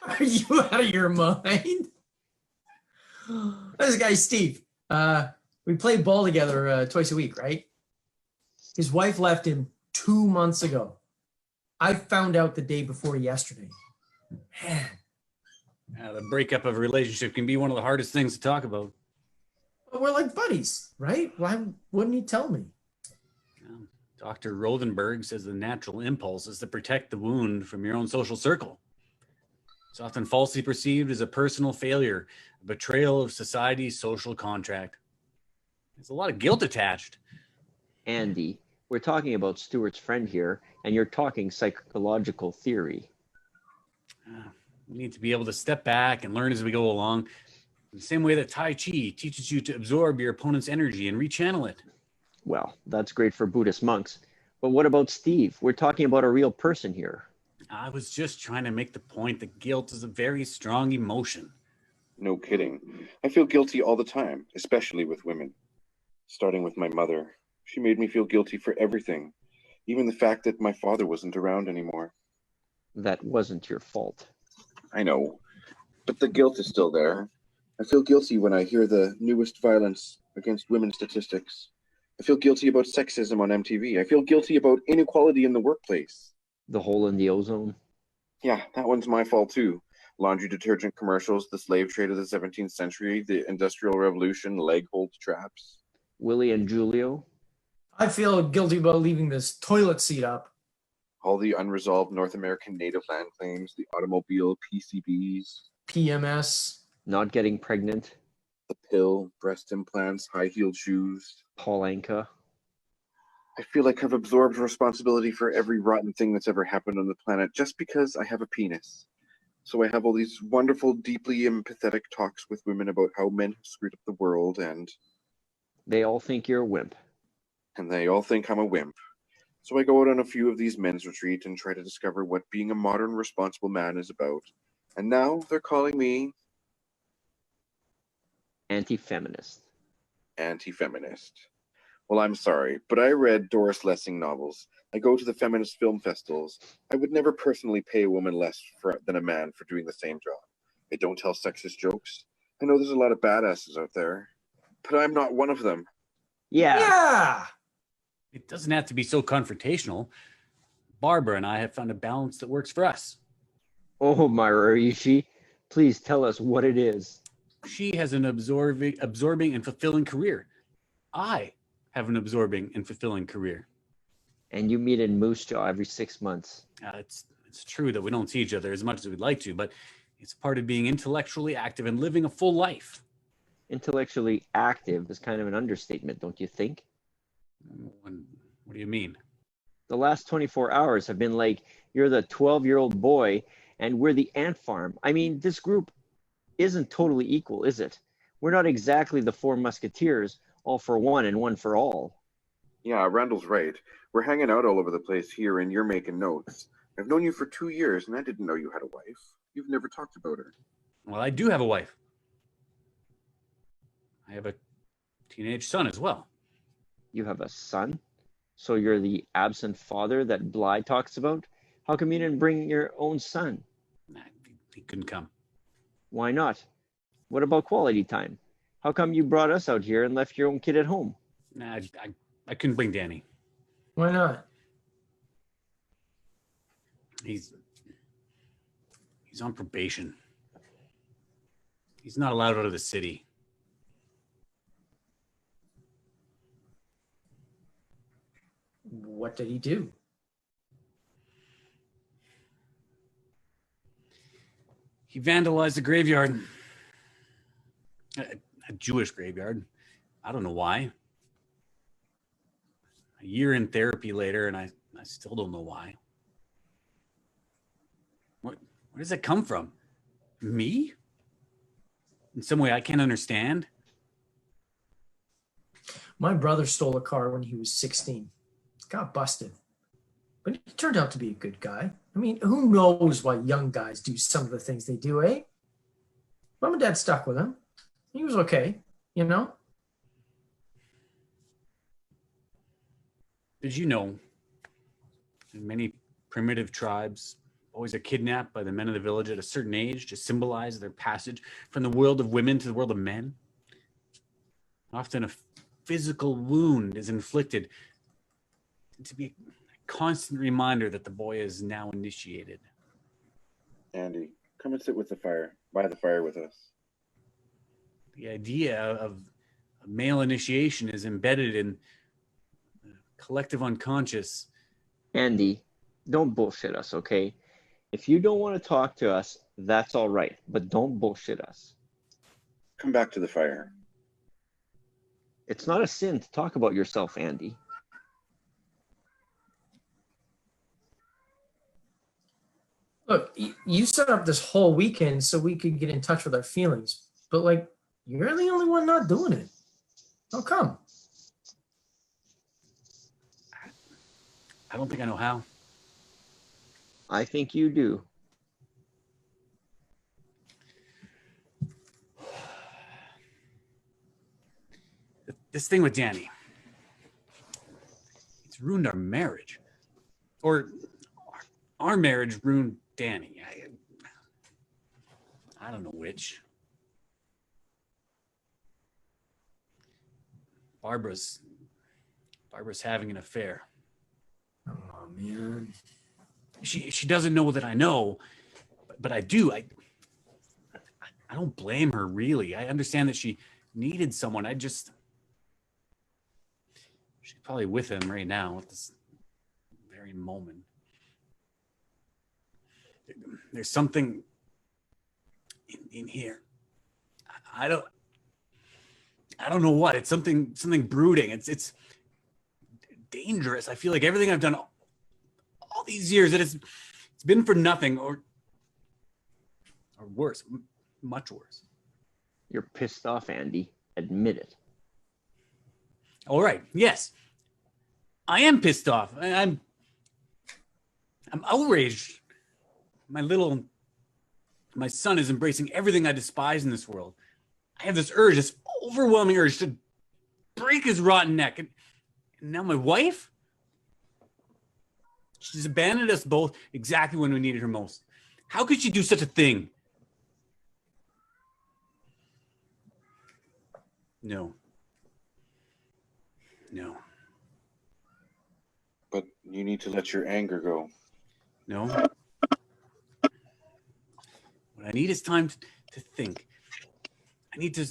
Are you out of your mind? This guy, Steve. We play ball together twice a week, right? His wife left him 2 months ago. I found out the day before yesterday. Man. The breakup of a relationship can be one of the hardest things to talk about. But we're like buddies, right? Why wouldn't he tell me? Dr. Rothenberg says the natural impulse is to protect the wound from your own social circle. It's often falsely perceived as a personal failure, a betrayal of society's social contract. There's a lot of guilt attached. Andy, we're talking about Stuart's friend here, and you're talking psychological theory. We need to be able to step back and learn as we go along. In the same way that Tai Chi teaches you to absorb your opponent's energy and rechannel it. Well, that's great for Buddhist monks. But what about Steve? We're talking about a real person here. I was just trying to make the point that guilt is a very strong emotion. No kidding. I feel guilty all the time, especially with women. Starting with my mother. She made me feel guilty for everything, even the fact that my father wasn't around anymore. That wasn't your fault. I know, but the guilt is still there. I feel guilty when I hear the newest violence against women statistics. I feel guilty about sexism on MTV. I feel guilty about inequality in the workplace. The hole in the ozone? Yeah, that one's my fault too. Laundry detergent commercials, the slave trade of the 17th century, the Industrial Revolution, leg hold traps. Willie and Julio? I feel guilty about leaving this toilet seat up. All the unresolved North American native land claims, the automobile, PCBs. PMS. Not getting pregnant. The pill, breast implants, high-heeled shoes. Paul Anka. I feel like I've absorbed responsibility for every rotten thing that's ever happened on the planet just because I have a penis. So I have all these wonderful, deeply empathetic talks with women about how men have screwed up the world, and they all think you're a wimp. And they all think I'm a wimp. So I go out on a few of these men's retreats and try to discover what being a modern, responsible man is about. And now they're calling me anti-feminist. Anti-feminist. Well, I'm sorry, but I read Doris Lessing novels. I go to the feminist film festivals. I would never personally pay a woman less than a man for doing the same job. I don't tell sexist jokes. I know there's a lot of badasses out there, but I'm not one of them. Yeah! It doesn't have to be so confrontational. Barbara and I have found a balance that works for us. Oh, Myra Rishi, please tell us what it is. She has an absorbing and fulfilling career. I have an absorbing and fulfilling career. And you meet in Moose Jaw every 6 months. It's true that we don't see each other as much as we'd like to, but it's part of being intellectually active and living a full life. Intellectually active is kind of an understatement, don't you think? What do you mean? The last 24 hours have been like, you're the 12-year-old boy and we're the ant farm. I mean, this group isn't totally equal, is it? We're not exactly the Four Musketeers, all for one and one for all. Yeah, Randall's right. We're hanging out all over the place here and you're making notes. I've known you for 2 years and I didn't know you had a wife. You've never talked about her. Well, I do have a wife. I have a teenage son as well. You have a son? So you're the absent father that Bly talks about? How come you didn't bring your own son? Nah, he couldn't come. Why not? What about quality time? How come you brought us out here and left your own kid at home? Nah, I couldn't bring Danny. Why not? He's on probation. He's not allowed out of the city. What did he do? He vandalized a graveyard. A Jewish graveyard. I don't know why. A year in therapy later, and I still don't know why. Where does it come from? Me? In some way I can't understand? My brother stole a car when he was 16. Got busted. But he turned out to be a good guy. I mean, who knows why young guys do some of the things they do, eh? Mom and Dad stuck with him. He was okay, you know? Did you know in many primitive tribes, boys are kidnapped by the men of the village at a certain age to symbolize their passage from the world of women to the world of men? Often a physical wound is inflicted to be a constant reminder that the boy is now initiated. Andy, come and sit by the fire with us. The idea of a male initiation is embedded in the collective unconscious. Andy, don't bullshit us, okay? If you don't want to talk to us, that's all right, but don't bullshit us. Come back to the fire. It's not a sin to talk about yourself, Andy. Look, you set up this whole weekend so we could get in touch with our feelings. But, like, you're the only one not doing it. How come? I don't think I know how. I think you do. This thing with Danny, it's ruined our marriage. Or our marriage ruined Danny. I don't know which. Barbara's having an affair. Oh, man. She doesn't know that I know, but I do. I don't blame her, really. I understand that she needed someone. She's probably with him right now at this very moment. There's something in here. I don't know what. It's something brooding. It's dangerous. I feel like everything I've done all these years, that it's been for nothing, or worse, much worse. You're pissed off, Andy. Admit it. All right. Yes, I am pissed off. I'm outraged. My son is embracing everything I despise in this world. I have this overwhelming urge to break his rotten neck. And now my wife? She's abandoned us both exactly when we needed her most. How could she do such a thing? No. But you need to let your anger go. No. What I need is time to think. I need to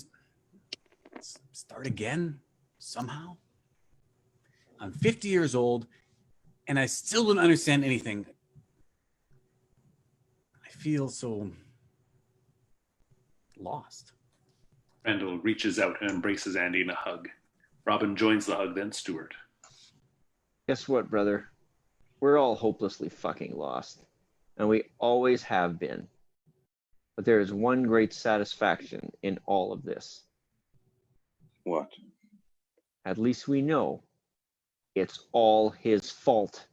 start again somehow. I'm 50 years old, and I still don't understand anything. I feel so lost. Randall reaches out and embraces Andy in a hug. Robin joins the hug, then Stuart. Guess what, brother? We're all hopelessly fucking lost. And we always have been. But there is one great satisfaction in all of this. What? At least we know it's all his fault.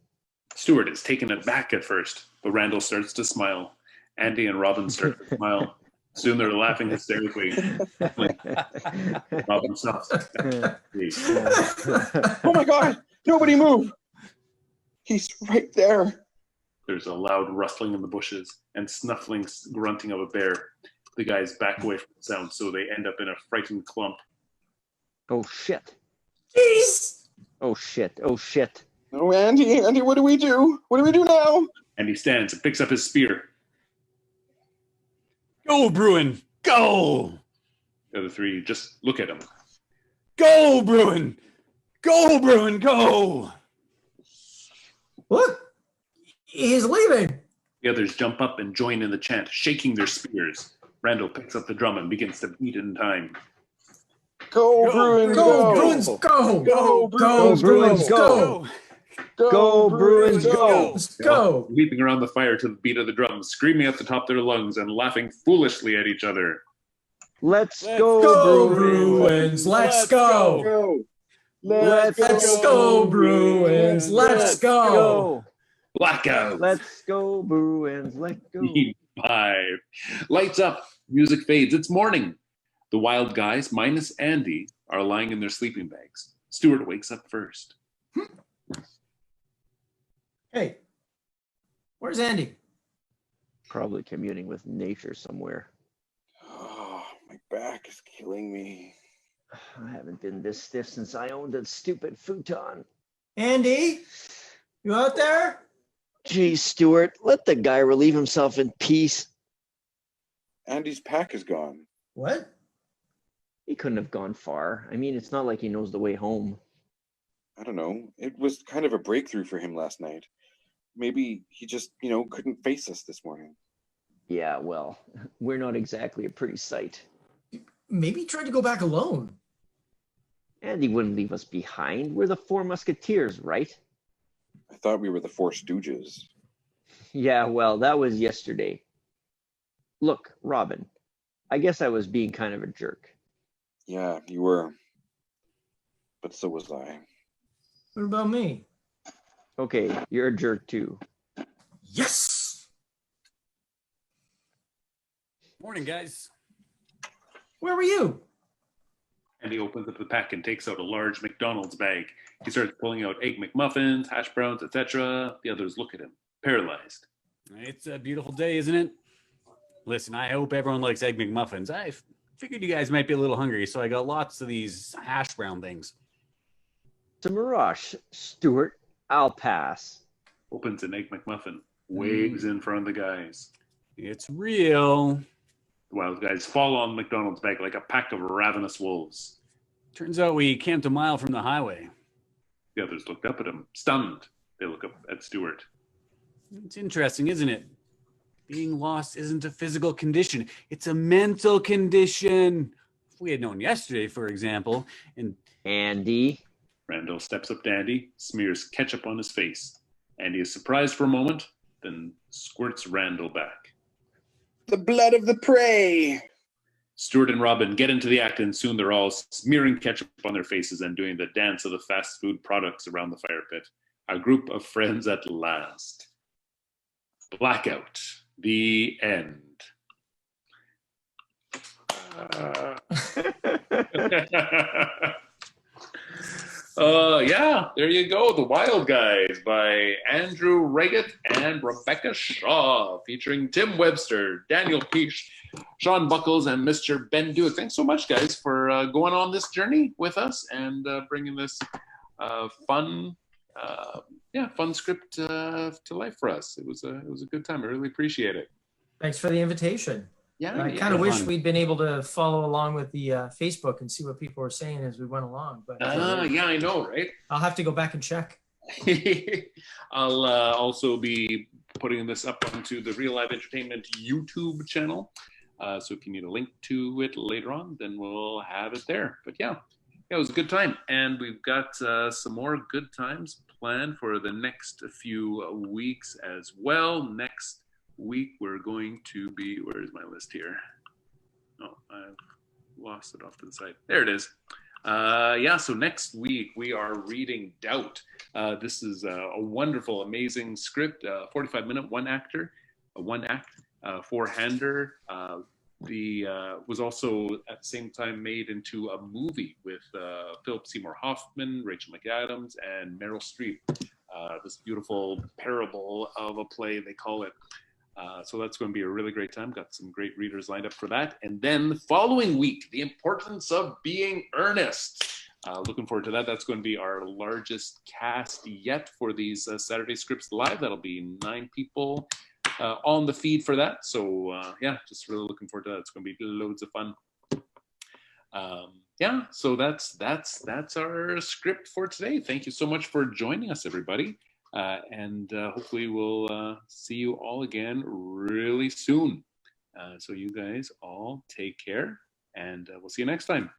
Stuart is taken aback at first, but Randall starts to smile. Andy and Robin start to smile. Soon they're laughing hysterically. Robin stops. Oh my God! Nobody move! He's right there. There's a loud rustling in the bushes and snuffling grunting of a bear. The guys back away from the sound, so they end up in a frightened clump. Oh shit. Jeez! Oh shit. Oh, Andy, what do we do? What do we do now? And he stands and picks up his spear. Go, Bruin! Go! The other three just look at him. Go, Bruin! Go, Bruin, go! What? He's leaving. The others jump up and join in the chant, shaking their spears. Randall picks up the drum and begins to beat in time. Go, Bruins, Go, Bruins, go! Go, Go, Bruins, go! Go, Bruins, go! Let's go! Leaping around the fire to the beat of the drums, screaming at the top of their lungs and laughing foolishly at each other. Let's Go, go, Bruins! Let's go! Go. Let's go, Bruins! Let's go! Blackout! Let's go, Bruins! Let's go! Scene 5. Lights up. Music fades. It's morning. The wild guys, minus Andy, are lying in their sleeping bags. Stuart wakes up first. Hey, where's Andy? Probably communing with nature somewhere. Oh, my back is killing me. I haven't been this stiff since I owned that stupid futon. Andy? You out there? Geez, Stuart, let the guy relieve himself in peace. Andy's pack is gone. What? He couldn't have gone far. I mean, it's not like he knows the way home. I don't know. It was kind of a breakthrough for him last night. Maybe he just, couldn't face us this morning. Yeah, well, we're not exactly a pretty sight. Maybe he tried to go back alone. And he wouldn't leave us behind. We're the Four Musketeers, right? I thought we were the Four Stooges. Yeah, well, that was yesterday. Look, Robin, I guess I was being kind of a jerk. Yeah, you were. But so was I. What about me? Okay, you're a jerk too. Yes! Morning, guys. Where were you? And he opens up the pack and takes out a large McDonald's bag. He starts pulling out Egg McMuffins, hash browns, etc. The others look at him, paralyzed. It's a beautiful day, isn't it? Listen, I hope everyone likes Egg McMuffins. I figured you guys might be a little hungry, so I got lots of these hash brown things. It's a mirage, Stuart. I'll pass. Opens an Egg McMuffin, waves in front of the guys. It's real. The wild guys fall on McDonald's bag like a pack of ravenous wolves. Turns out we camped a mile from the highway. The others looked up at him, stunned. They look up at Stuart. It's interesting, isn't it? Being lost isn't a physical condition. It's a mental condition. If we had known yesterday, for example, and Andy. Randall steps up to Andy, smears ketchup on his face. Andy is surprised for a moment, then squirts Randall back. The blood of the prey! Stuart and Robin get into the act, and soon they're all smearing ketchup on their faces and doing the dance of the fast food products around the fire pit. A group of friends at last. Blackout. The end. Yeah, there you go. The Wild Guys by Andrew Wreggitt and Rebecca Shaw, featuring Tim Webster, Daniel Peach, Sean Buckles, and Mr. Ben Dewick. Thanks so much, guys, for going on this journey with us and bringing this fun script to life for us. It was a good time. I really appreciate it. Thanks for the invitation. Yeah, I kind of wish we'd been able to follow along with the Facebook and see what people were saying as we went along. But yeah, I know, right? I'll have to go back and check. I'll also be putting this up onto the Real Live Entertainment YouTube channel. So if you need a link to it later on, then we'll have it there. But yeah, it was a good time. And we've got some more good times planned for the next few weeks as well. Next week, we're going to be, where's my list here? Oh, I've lost it off to the side. There it is. So next week we are reading Doubt. This is a wonderful, amazing script, 45-minute, one act, four-hander. Was also at the same time made into a movie with Philip Seymour Hoffman, Rachel McAdams, and Meryl Streep. This beautiful parable of a play, they call it. So that's going to be a really great time. Got some great readers lined up for that. And then the following week, The Importance of Being Earnest. Looking forward to that. That's going to be our largest cast yet for these Saturday Scripts Live. That'll be 9 people on the feed for that. So just really looking forward to that. It's going to be loads of fun. So that's our script for today. Thank you so much for joining us, everybody. and hopefully we'll see you all again really soon. So you guys all take care, and we'll see you next time.